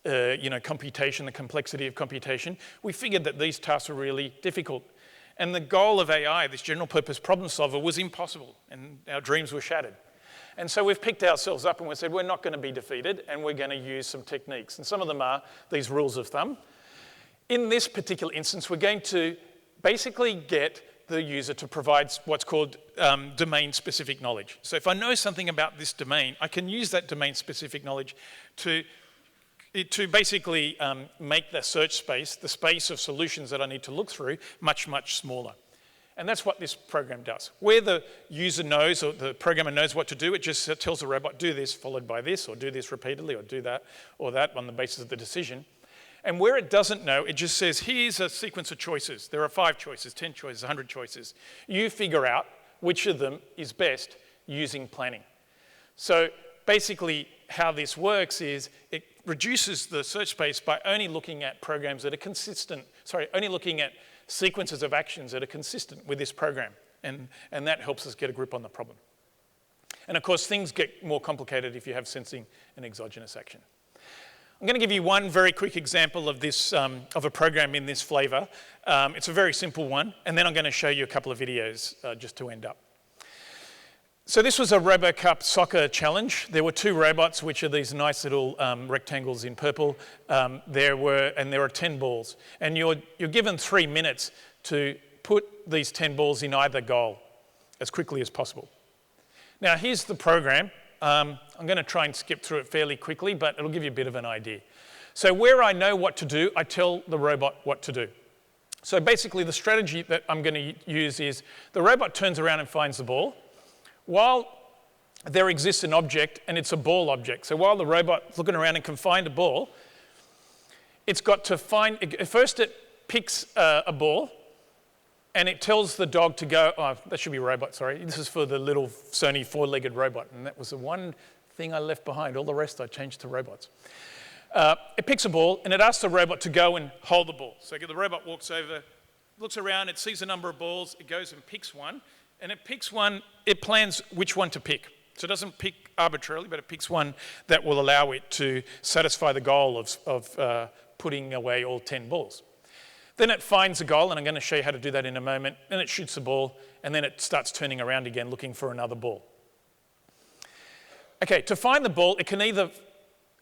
S3: computation, the complexity of computation, we figured that these tasks were really difficult. And the goal of AI, this general purpose problem solver, was impossible, and our dreams were shattered. And so we've picked ourselves up and we said, we're not going to be defeated, and we're going to use some techniques. And some of them are these rules of thumb. In this particular instance, we're going to basically get the user to provide what's called domain-specific knowledge. So if I know something about this domain, I can use that domain-specific knowledge to basically make the search space, the space of solutions that I need to look through, much, much smaller. And that's what this program does. Where the user knows, or the programmer knows what to do, it just tells the robot, do this followed by this, or do this repeatedly, or do that or that on the basis of the decision. And where it doesn't know, it just says, here's a sequence of choices. There are 5 choices, 10 choices, 100 choices. You figure out which of them is best using planning. So basically how this works is it reduces the search space by only looking at programs that are consistent, only looking at sequences of actions that are consistent with this program. And that helps us get a grip on the problem. And of course, things get more complicated if you have sensing and exogenous action. I'm going to give you one very quick example of this, of a program in this flavor. It's a very simple one, and then I'm going to show you a couple of videos just to end up. So this was a RoboCup soccer challenge. There were 2 robots, which are these nice little rectangles in purple. There are 10 balls, and you're given 3 minutes to put these 10 balls in either goal as quickly as possible. Now here's the program. I'm going to try and skip through it fairly quickly, but it'll give you a bit of an idea. So where I know what to do, I tell the robot what to do. So basically the strategy that I'm going to use is the robot turns around and finds the ball, while there exists an object, and it's a ball object. So while the robot's looking around and can find a ball, it's got to find, first it picks a ball, and it tells the dog to go, oh, that should be a robot, sorry. This is for the little Sony four-legged robot, and that was the one thing I left behind. All the rest I changed to robots. It picks a ball, and it asks the robot to go and hold the ball. So the robot walks over, looks around, it sees a number of balls, it goes and picks one, and it picks one, it plans which one to pick. So it doesn't pick arbitrarily, but it picks one that will allow it to satisfy the goal of putting away all 10 balls. Then it finds a goal, and I'm going to show you how to do that in a moment. Then it shoots the ball, and then it starts turning around again looking for another ball. Okay, to find the ball, it can either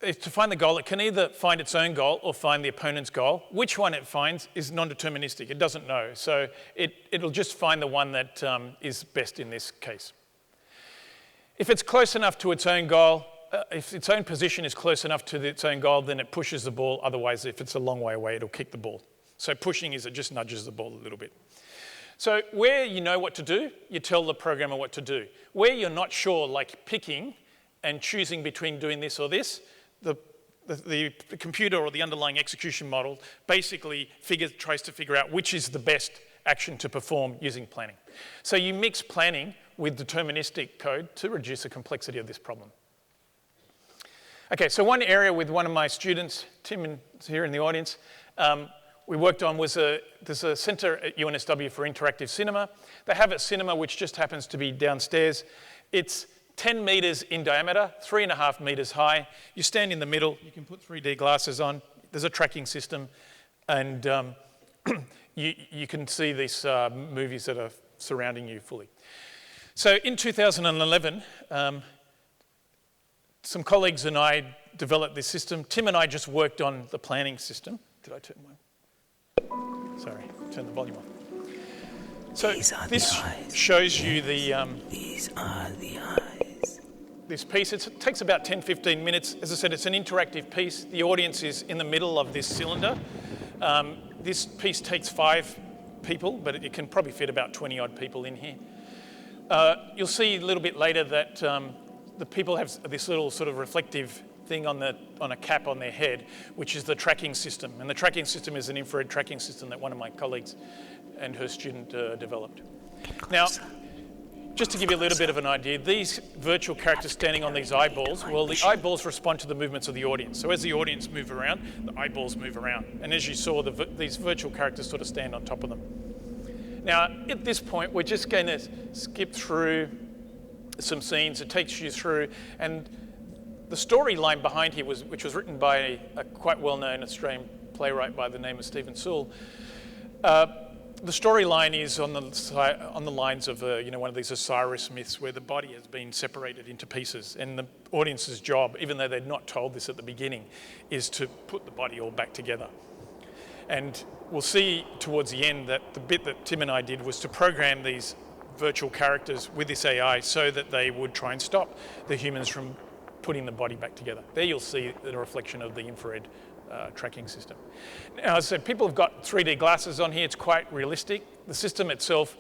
S3: find its own goal or find the opponent's goal. Which one it finds is non-deterministic. It doesn't know. So it'll just find the one that is best in this case. If it's close enough to its own goal, if its own position is close enough to its own goal, then it pushes the ball. Otherwise, if it's a long way away, it'll kick the ball. So pushing is it just nudges the ball a little bit. So where you know what to do, you tell the programmer what to do. Where you're not sure, like picking and choosing between doing this or this, the computer or the underlying execution model basically tries to figure out which is the best action to perform using planning. So you mix planning with deterministic code to reduce the complexity of this problem. Okay, so one area with one of my students, Tim is here in the audience, we worked on was there's a centre at UNSW for interactive cinema. They have a cinema which just happens to be downstairs. It's 10 metres in diameter, 3.5 metres high. You stand in the middle, you can put 3D glasses on, there's a tracking system, and you can see these movies that are surrounding you fully. So in 2011, some colleagues and I developed this system. Tim and I just worked on the planning system. Did I turn one? Sorry, turn the volume off. So this shows you the...
S4: These are the eyes.
S3: This piece. It takes about 10-15 minutes. As I said, it's an interactive piece. The audience is in the middle of this cylinder. This piece takes 5 people, but it can probably fit about 20-odd people in here. You'll see a little bit later that the people have this little sort of reflective thing on a cap on their head, which is the tracking system. And the tracking system is an infrared tracking system that one of my colleagues and her student developed. Now, just to give you a little bit of an idea, these virtual characters standing on these eyeballs, well, the eyeballs respond to the movements of the audience. So as the audience move around, the eyeballs move around. And as you saw, these virtual characters sort of stand on top of them. Now, at this point, we're just going to skip through some scenes. It takes you through, and the storyline behind here, which was written by a quite well-known Australian playwright by the name of Stephen Sewell. The storyline is on the lines of one of these Osiris myths where the body has been separated into pieces, and the audience's job, even though they're not told this at the beginning, is to put the body all back together. And we'll see towards the end that the bit that Tim and I did was to program these virtual characters with this AI so that they would try and stop the humans from putting the body back together. There you'll see the reflection of the infrared tracking system. Now, as I said, people have got 3D glasses on here. It's quite realistic. The system itself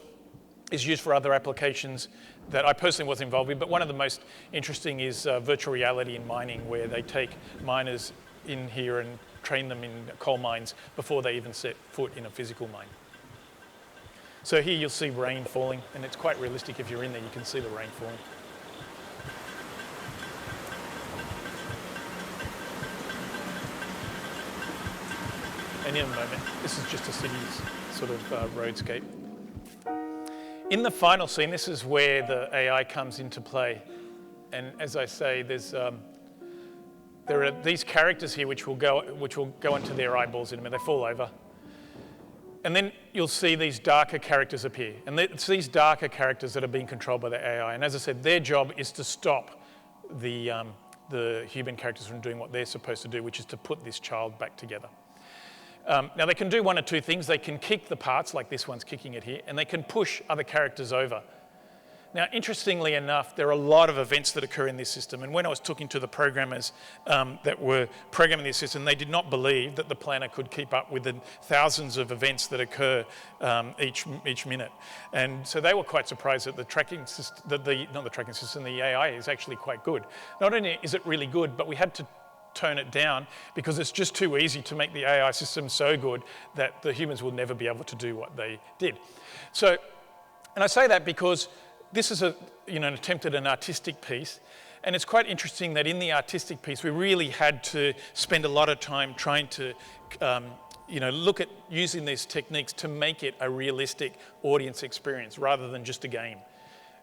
S3: is used for other applications that I personally was involved with, but one of the most interesting is virtual reality in mining, where they take miners in here and train them in coal mines before they even set foot in a physical mine. So here you'll see rain falling, and it's quite realistic. If you're in there, you can see the rain falling. And in a moment, this is just a city's sort of roadscape. In the final scene, this is where the AI comes into play. And as I say, there are these characters here which will go into their eyeballs in a minute. They fall over. And then you'll see these darker characters appear. And it's these darker characters that are being controlled by the AI. And as I said, their job is to stop the human characters from doing what they're supposed to do, which is to put this child back together. Now, they can do one or two things. They can kick the parts, like this one's kicking it here, and they can push other characters over. Now, interestingly enough, there are a lot of events that occur in this system. And when I was talking to the programmers that were programming this system, they did not believe that the planner could keep up with the thousands of events that occur each minute. And so they were quite surprised that the tracking system, not the tracking system, the AI is actually quite good. Not only is it really good, but we had to tone it down because it's just too easy to make the AI system so good that the humans will never be able to do what they did. So, and I say that because this is an attempt at an artistic piece, and it's quite interesting that in the artistic piece we really had to spend a lot of time trying to look at using these techniques to make it a realistic audience experience rather than just a game.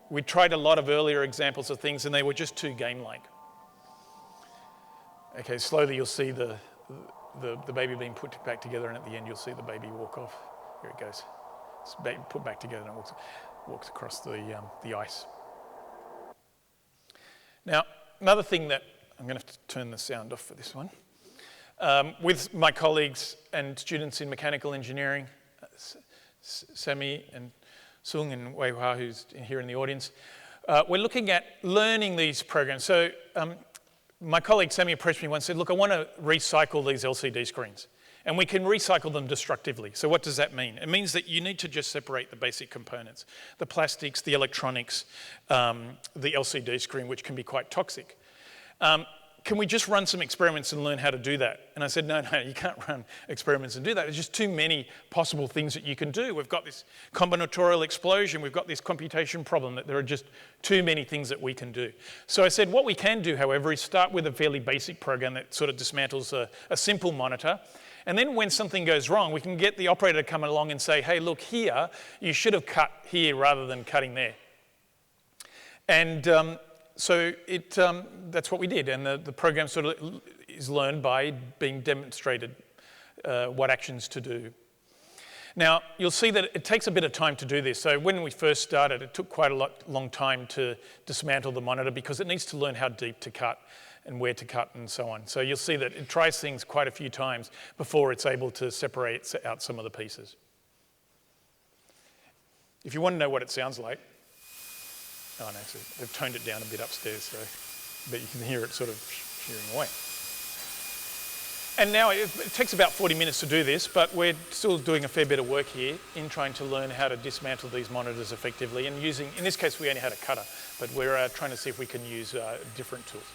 S3: We tried a lot of earlier examples of things and they were just too game-like. Okay, slowly you'll see the baby being put back together, and at the end you'll see the baby walk off. Here it goes. It's put back together and it walks across the ice. Now, another thing that, I'm going to have to turn the sound off for this one. With my colleagues and students in mechanical engineering, Sammy and Sung and Wei Hua, who's here in the audience, we're looking at learning these programs. So my colleague Sammy approached me once and said, look, I want to recycle these LCD screens. And we can recycle them destructively. So what does that mean? It means that you need to just separate the basic components, the plastics, the electronics, the LCD screen, which can be quite toxic. Can we just run some experiments and learn how to do that? And I said, no, you can't run experiments and do that. There's just too many possible things that you can do. We've got this combinatorial explosion. We've got this computation problem that there are just too many things that we can do. So I said, what we can do, however, is start with a fairly basic program that sort of dismantles a simple monitor. And then when something goes wrong, we can get the operator to come along and say, hey, look here, you should have cut here rather than cutting there. And so that's what we did. And the program sort of is learned by being demonstrated what actions to do. Now, you'll see that it takes a bit of time to do this. So when we first started, it took quite a long time to dismantle the monitor because it needs to learn how deep to cut and where to cut and so on. So you'll see that it tries things quite a few times before it's able to separate out some of the pieces. If you want to know what it sounds like, oh no, so they've toned it down a bit upstairs, so but you can hear it sort of shearing away. And now it takes about 40 minutes to do this, but we're still doing a fair bit of work here in trying to learn how to dismantle these monitors effectively and using, in this case we only had a cutter, but we're trying to see if we can use different tools.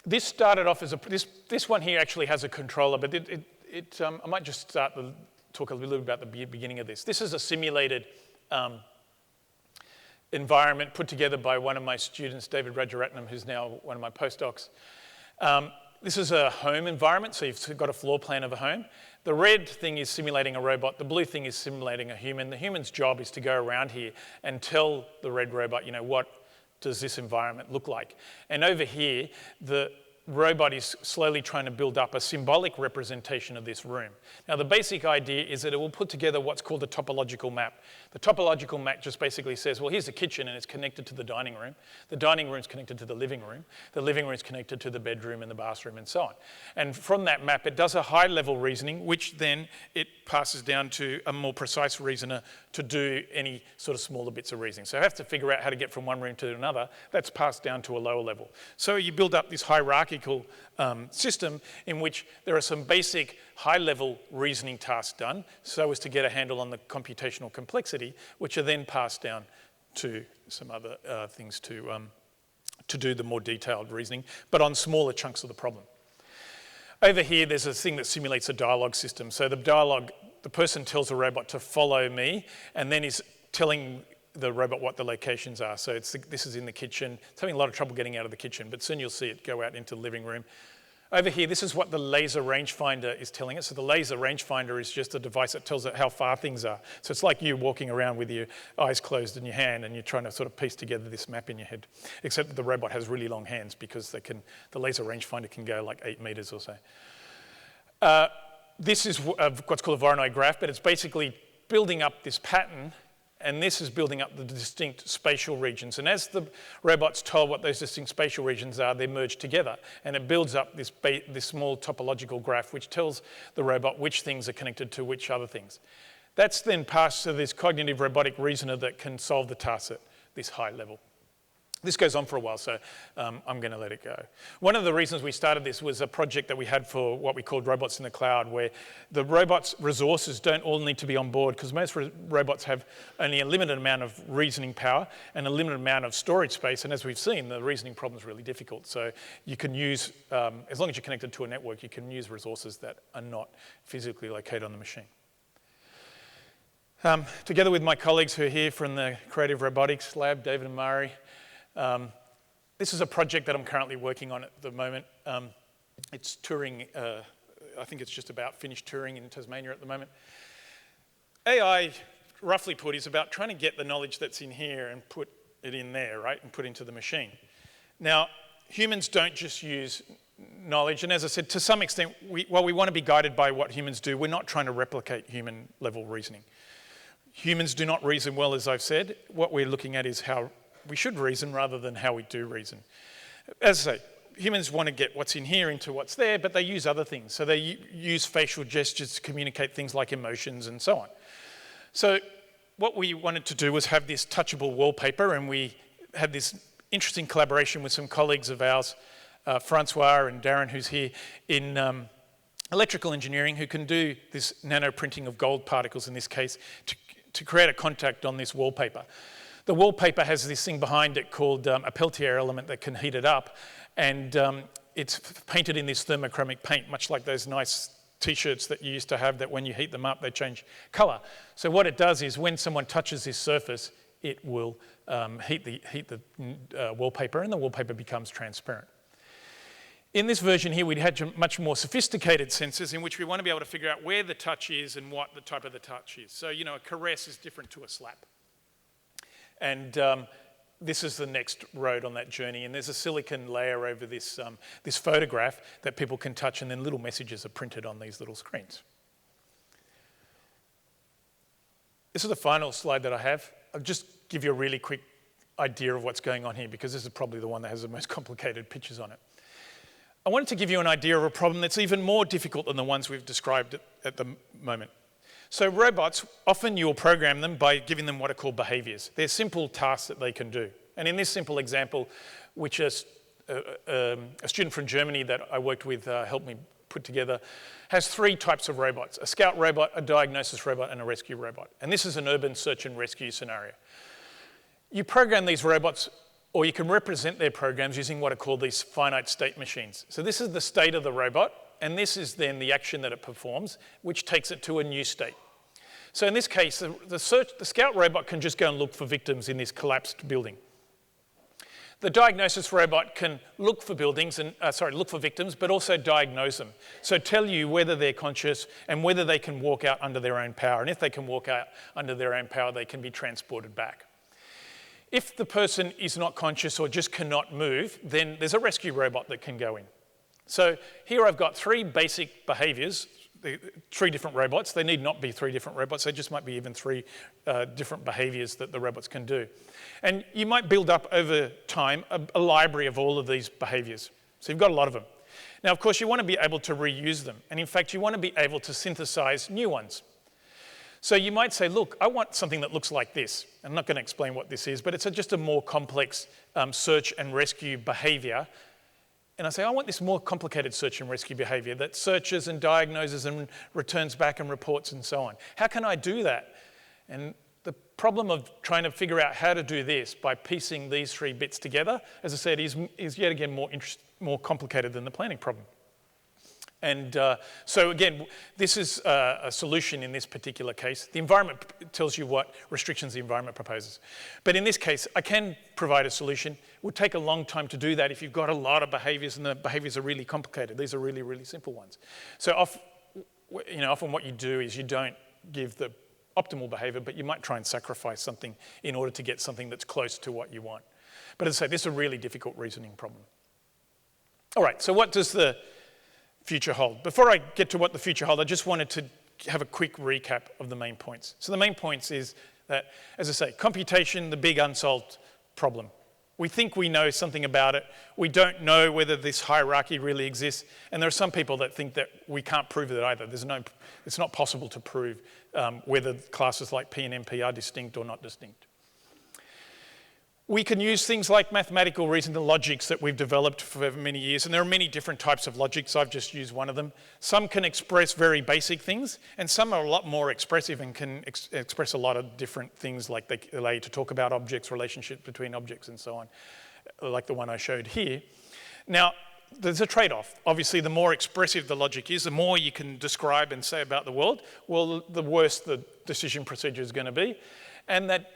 S3: This started off as this one here actually has a controller, but I might just talk a little bit about the beginning of this. This is a simulated environment put together by one of my students, David Rajaratnam, who's now one of my postdocs. This is a home environment, so you've got a floor plan of a home. The red thing is simulating a robot. The blue thing is simulating a human. The human's job is to go around here and tell the red robot, what does this environment look like? And over here, the robot is slowly trying to build up a symbolic representation of this room. Now, the basic idea is that it will put together what's called a topological map. The topological map just basically says, well, here's the kitchen and it's connected to the dining room. The dining room is connected to the living room. The living room is connected to the bedroom and the bathroom and so on. And from that map, it does a high-level reasoning, which then it passes down to a more precise reasoner to do any sort of smaller bits of reasoning. So I have to figure out how to get from one room to another. That's passed down to a lower level. So you build up this hierarchical system in which there are some basic high-level reasoning tasks done so as to get a handle on the computational complexity, which are then passed down to some other things to do the more detailed reasoning, but on smaller chunks of the problem. Over here, there's a thing that simulates a dialogue system. So the person tells the robot to follow me, and then is telling the robot what the locations are. So this is in the kitchen. It's having a lot of trouble getting out of the kitchen, but soon you'll see it go out into the living room. Over here, this is what the laser rangefinder is telling us. So the laser rangefinder is just a device that tells it how far things are. So it's like you walking around with your eyes closed in your hand and you're trying to sort of piece together this map in your head. Except that the robot has really long hands because the laser rangefinder can go like 8 meters or so. This is what's called a Voronoi graph, but it's basically building up this pattern and this is building up the distinct spatial regions. And as the robot's told what those distinct spatial regions are, they merge together, and it builds up this small topological graph which tells the robot which things are connected to which other things. That's then passed to this cognitive robotic reasoner that can solve the tasks at this high level. This goes on for a while, so I'm going to let it go. One of the reasons we started this was a project that we had for what we called Robots in the Cloud, where the robots' resources don't all need to be on board, because most robots have only a limited amount of reasoning power and a limited amount of storage space, and as we've seen, the reasoning problem is really difficult. So you can use, as long as you're connected to a network, you can use resources that are not physically located on the machine. Together with my colleagues who are here from the Creative Robotics Lab, David and Mari, this is a project that I'm currently working on at the moment. It's touring, I think it's just about finished touring in Tasmania at the moment. AI, roughly put, is about trying to get the knowledge that's in here and put it in there, right, and put into the machine. Now, humans don't just use knowledge, and as I said, to some extent, while we want to be guided by what humans do, we're not trying to replicate human-level reasoning. Humans do not reason well, as I've said. What we're looking at is how we should reason rather than how we do reason. As I say, humans want to get what's in here into what's there, but they use other things. So they use facial gestures to communicate things like emotions and so on. So what we wanted to do was have this touchable wallpaper, and we had this interesting collaboration with some colleagues of ours, Francois and Darren, who's here, in electrical engineering, who can do this nano printing of gold particles, in this case, to create a contact on this wallpaper. The wallpaper has this thing behind it called a Peltier element that can heat it up, and it's painted in this thermochromic paint, much like those nice t-shirts that you used to have that when you heat them up, they change colour. So what it does is when someone touches this surface, it will heat the wallpaper, and the wallpaper becomes transparent. In this version here, we had much more sophisticated sensors in which we want to be able to figure out where the touch is and what the type of the touch is. So, you know, a caress is different to a slap. And this is the next road on that journey. And there's a silicon layer over this, this photograph that people can touch, and then little messages are printed on these little screens. This is the final slide that I have. I'll just give you a really quick idea of what's going on here, because this is probably the one that has the most complicated pictures on it. I wanted to give you an idea of a problem that's even more difficult than the ones we've described at the moment. So robots, often you'll program them by giving them what are called behaviours. They're simple tasks that they can do. And in this simple example, which a student from Germany that I worked with helped me put together, has three types of robots: a scout robot, a diagnosis robot, and a rescue robot. And this is an urban search and rescue scenario. You program these robots, or you can represent their programs using what are called these finite state machines. So this is the state of the robot, and this is then the action that it performs, which takes it to a new state. So in this case, the scout robot can just go and look for victims in this collapsed building. The diagnosis robot can look for look for victims, but also diagnose them. So tell you whether they're conscious and whether they can walk out under their own power. And if they can walk out under their own power, they can be transported back. If the person is not conscious or just cannot move, then there's a rescue robot that can go in. So here I've got three basic behaviours, three different robots. They need not be three different robots. They just might be even three different behaviours that the robots can do. And you might build up over time a library of all of these behaviours. So you've got a lot of them. Now, of course, you want to be able to reuse them. And in fact, you want to be able to synthesise new ones. So you might say, look, I want something that looks like this. I'm not going to explain what this is, but it's just a more complex search and rescue behaviour. And I say, I want this more complicated search and rescue behaviour that searches and diagnoses and returns back and reports and so on. How can I do that? And the problem of trying to figure out how to do this by piecing these three bits together, as I said, is yet again more complicated than the planning problem. And so again, this is a solution in this particular case. The environment tells you what restrictions the environment proposes. But in this case, I can provide a solution. It would take a long time to do that if you've got a lot of behaviours and the behaviours are really complicated. These are really, really simple ones. So often what you do is you don't give the optimal behaviour, but you might try and sacrifice something in order to get something that's close to what you want. But as I say, this is a really difficult reasoning problem. All right, so what does the future hold? Before I get to what the future holds, I just wanted to have a quick recap of the main points. So the main points is That, as I say, computation, the big unsolved problem. We think we know something about it. We don't know whether this hierarchy really exists. And there are some people that think that we can't prove it either. It's not possible to prove whether classes like P and NP are distinct or not distinct. We can use things like mathematical reasoning logics that we've developed for many years, and there are many different types of logics. I've just used one of them. Some can express very basic things, and some are a lot more expressive and can express a lot of different things, like they allow you to talk about objects, relationships between objects and so on, like the one I showed here. Now, there's a trade-off. Obviously, the more expressive the logic is, the more you can describe and say about the world, well, the worse the decision procedure is going to be. And that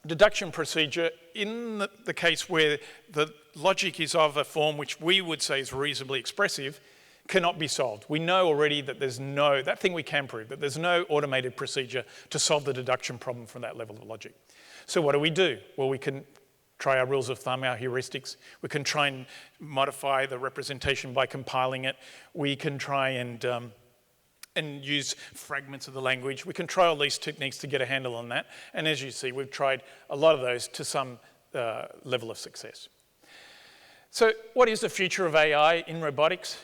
S3: deduction procedure, in the case where the logic is of a form which we would say is reasonably expressive, cannot be solved. We know already that that thing we can prove, that there's no automated procedure to solve the deduction problem from that level of logic. So what do? Well, we can try our rules of thumb, our heuristics. We can try and modify the representation by compiling it. We can try and use fragments of the language. We can try all these techniques to get a handle on that. And as you see, we've tried a lot of those to some level of success. So what is the future of AI in robotics?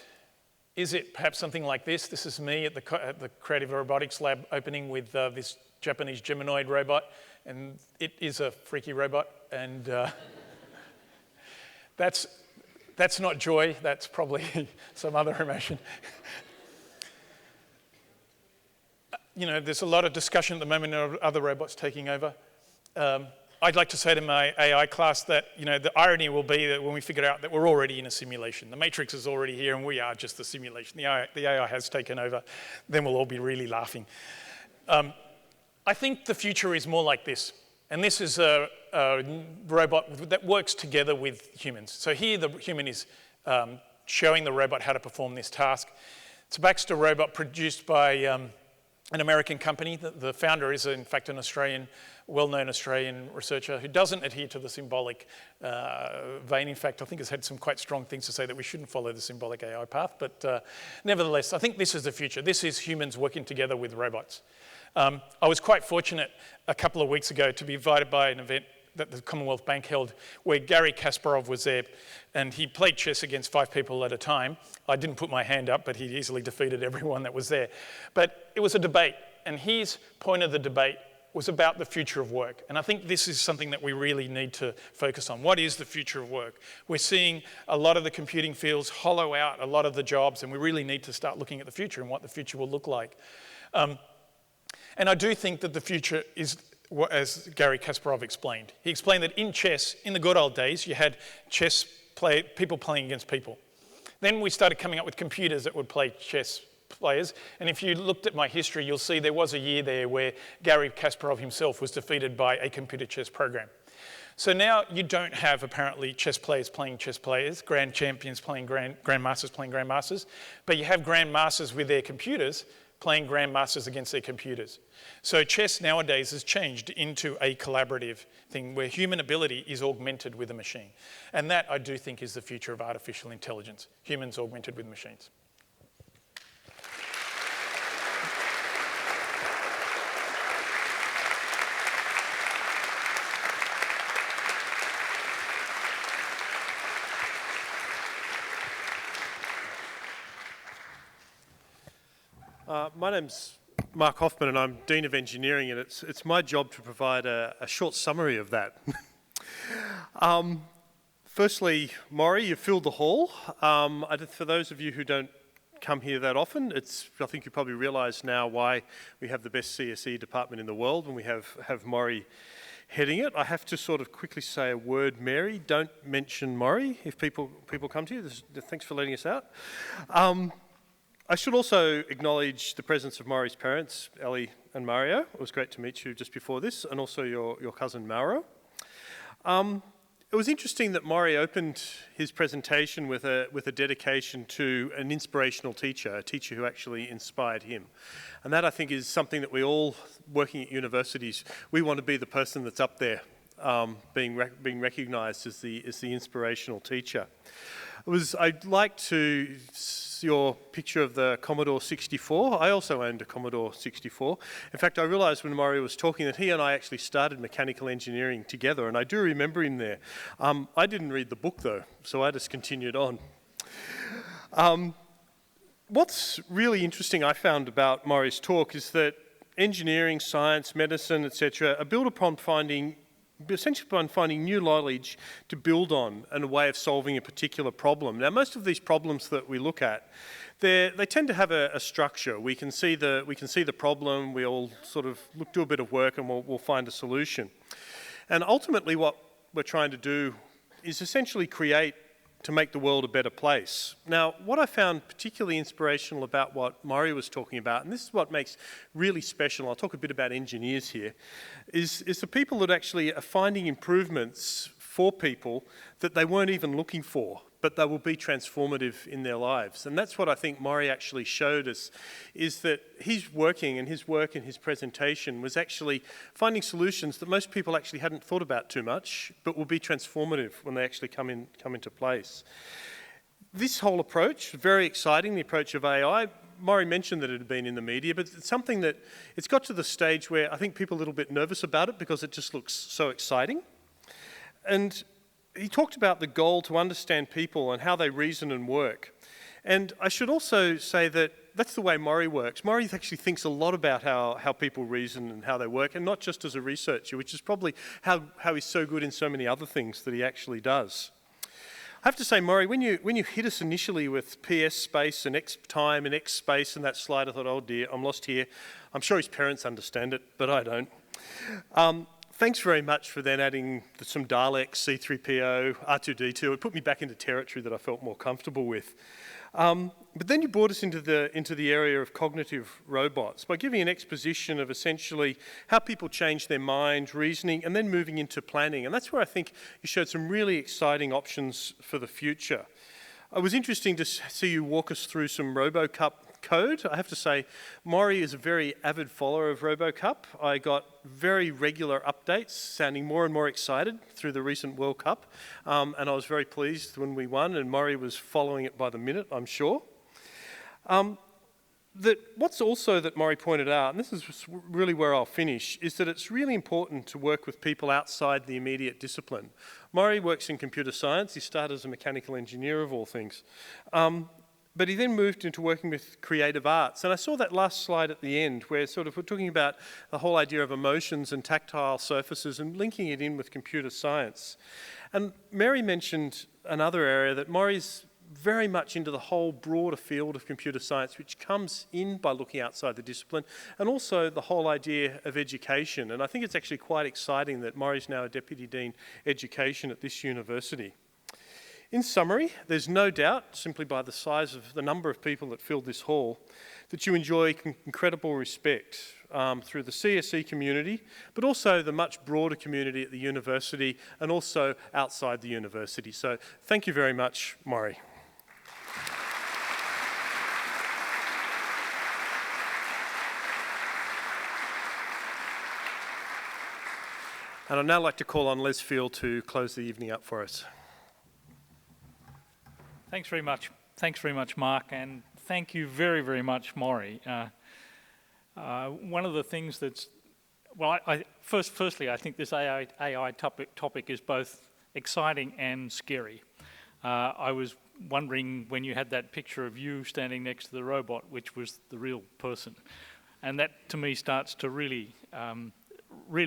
S3: Is it perhaps something like this? This is me at the Creative Robotics Lab opening with this Japanese Geminoid robot. And it is a freaky robot. And that's not joy. That's probably some other emotion. You know, there's a lot of discussion at the moment of other robots taking over. I'd like to say to my AI class that, you know, the irony will be that when we figure out that we're already in a simulation, the matrix is already here and we are just the simulation, the AI has taken over, then we'll all be really laughing. I think the future is more like this. And this is a robot that works together with humans. So here the human is showing the robot how to perform this task. It's a Baxter robot produced by an American company. The founder is, in fact, an Australian, well-known Australian researcher who doesn't adhere to the symbolic vein. In fact, I think has had some quite strong things to say that we shouldn't follow the symbolic AI path. But nevertheless, I think this is the future. This is humans working together with robots. I was quite fortunate a couple of weeks ago to be invited by an event that the Commonwealth Bank held where Garry Kasparov was there, and he played chess against 5 people at a time. I didn't put my hand up, but he easily defeated everyone that was there. But it was a debate, and his point of the debate was about the future of work. And I think this is something that we really need to focus on. What is the future of work? We're seeing a lot of the computing fields hollow out a lot of the jobs, and we really need to start looking at the future and what the future will look like. And I do think that the future is, as Garry Kasparov explained. He explained that in chess, in the good old days, you had people playing against people. Then we started coming up with computers that would play chess players. And if you looked at my history, you'll see there was a year there where Garry Kasparov himself was defeated by a computer chess program. So now you don't have, apparently, chess players playing chess players, grand champions playing grandmasters playing grandmasters, but you have grandmasters with their computers playing grandmasters against their computers. So chess nowadays has changed into a collaborative thing where human ability is augmented with a machine. And that, I do think, is the future of artificial intelligence, humans augmented with machines.
S5: My name's Mark Hoffman and I'm Dean of Engineering, and it's my job to provide a short summary of that. Firstly, Maury, you filled the hall. For those of you who don't come here that often, I think you probably realise now why we have the best CSE department in the world when we have Maury heading it. I have to sort of quickly say a word, Mary. Don't mention Maury if people come to you. Thanks for letting us out. I should also acknowledge the presence of Maury's parents, Ellie and Mario. It was great to meet you just before this, and also your cousin Mauro. It was interesting that Maury opened his presentation with a dedication to an inspirational teacher, a teacher who actually inspired him. And that, I think, is something that we all, working at universities, we want to be the person that's up there being recognised as the inspirational teacher. I'd like to see your picture of the Commodore 64. I also owned a Commodore 64. In fact, I realised when Maurice was talking that he and I actually started mechanical engineering together, and I do remember him there. I didn't read the book though, so I just continued on. What's really interesting I found about Maurice's talk is that engineering, science, medicine, etc. are built upon essentially upon finding new knowledge to build on and a way of solving a particular problem. Now, most of these problems that we look at, they tend to have a structure. We can see the problem, we all sort of do a bit of work and we'll find a solution. And ultimately what we're trying to do is essentially to make the world a better place. Now, what I found particularly inspirational about what Maurice was talking about, and this is what makes really special, I'll talk a bit about engineers here, is the people that actually are finding improvements for people that they weren't even looking for, but they will be transformative in their lives. And that's what I think Maurice actually showed us, is that his work and his presentation was actually finding solutions that most people actually hadn't thought about too much, but will be transformative when they actually come into place. This whole approach, very exciting, the approach of AI. Maurice mentioned that it had been in the media, but it's something that it's got to the stage where I think people are a little bit nervous about it because it just looks so exciting. And he talked about the goal to understand people and how they reason and work. And I should also say that that's the way Maurice works. Maurice actually thinks a lot about how people reason and how they work, and not just as a researcher, which is probably how he's so good in so many other things that he actually does. I have to say, Maurice, when you hit us initially with PS space and X time and X space and that slide, I thought, oh dear, I'm lost here. I'm sure his parents understand it, but I don't. Thanks very much for then adding some Daleks, C-3PO, R2-D2. It put me back into territory that I felt more comfortable with. But then you brought us into the area of cognitive robots by giving an exposition of essentially how people change their mind, reasoning, and then moving into planning. And that's where I think you showed some really exciting options for the future. It was interesting to see you walk us through some RoboCup code. I have to say, Maurice is a very avid follower of RoboCup. I got very regular updates, sounding more and more excited through the recent World Cup, and I was very pleased when we won, and Maurice was following it by the minute, I'm sure. What's also that Maurice pointed out, and this is really where I'll finish, is that it's really important to work with people outside the immediate discipline. Maurice works in computer science. He started as a mechanical engineer of all things. But he then moved into working with creative arts. And I saw that last slide at the end where sort of we're talking about the whole idea of emotions and tactile surfaces and linking it in with computer science. And Mary mentioned another area that Maurice very much into the whole broader field of computer science, which comes in by looking outside the discipline, and also the whole idea of education. And I think it's actually quite exciting that Maurice is now a Deputy Dean Education at this university. In summary, there's no doubt, simply by the size of the number of people that filled this hall, that you enjoy incredible respect through the CSE community, but also the much broader community at the university and also outside the university. So thank you very much, Maurice. And I'd now like to call on Les Field to close the evening up for us.
S1: Thanks very much, Mark, and thank you very, very much, Maurice. One of the things that's, well, firstly, I think this AI topic is both exciting and scary. I was wondering when you had that picture of you standing next to the robot, which was the real person, and that to me starts to really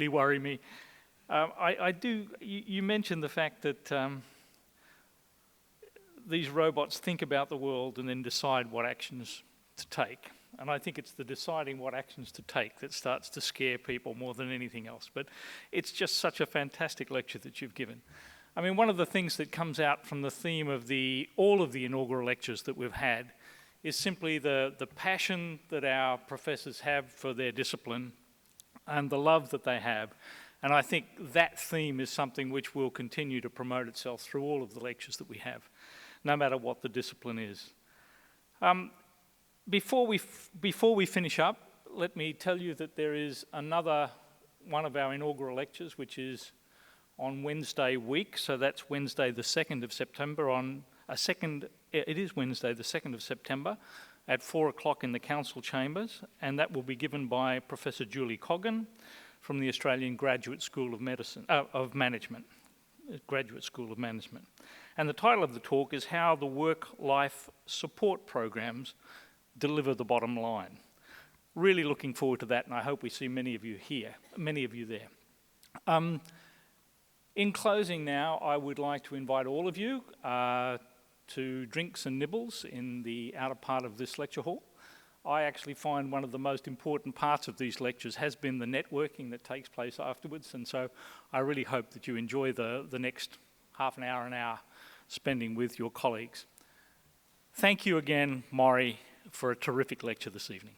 S1: worry me. You mentioned the fact that these robots think about the world and then decide what actions to take. And I think it's the deciding what actions to take that starts to scare people more than anything else. But it's just such a fantastic lecture that you've given. I mean, one of the things that comes out from the theme of all of the inaugural lectures that we've had is simply the passion that our professors have for their discipline and the love that they have. And I think that theme is something which will continue to promote itself through all of the lectures that we have, no matter what the discipline is. Before we finish up, let me tell you that there is another one of our inaugural lectures, which is on Wednesday week, so that's Wednesday the 2nd of September it is Wednesday the 2nd of September at 4 o'clock in the council chambers, and that will be given by Professor Julie Coggan from the Australian Graduate School of Management. Graduate School of Management. And the title of the talk is How the Work-Life Support Programs Deliver the Bottom Line. Really looking forward to that, and I hope we see many of you here, many of you there. In closing now, I would like to invite all of you to drinks and nibbles in the outer part of this lecture hall. I actually find one of the most important parts of these lectures has been the networking that takes place afterwards, and so I really hope that you enjoy the next half an hour spending with your colleagues. Thank you again, Maurice, for a terrific lecture this evening.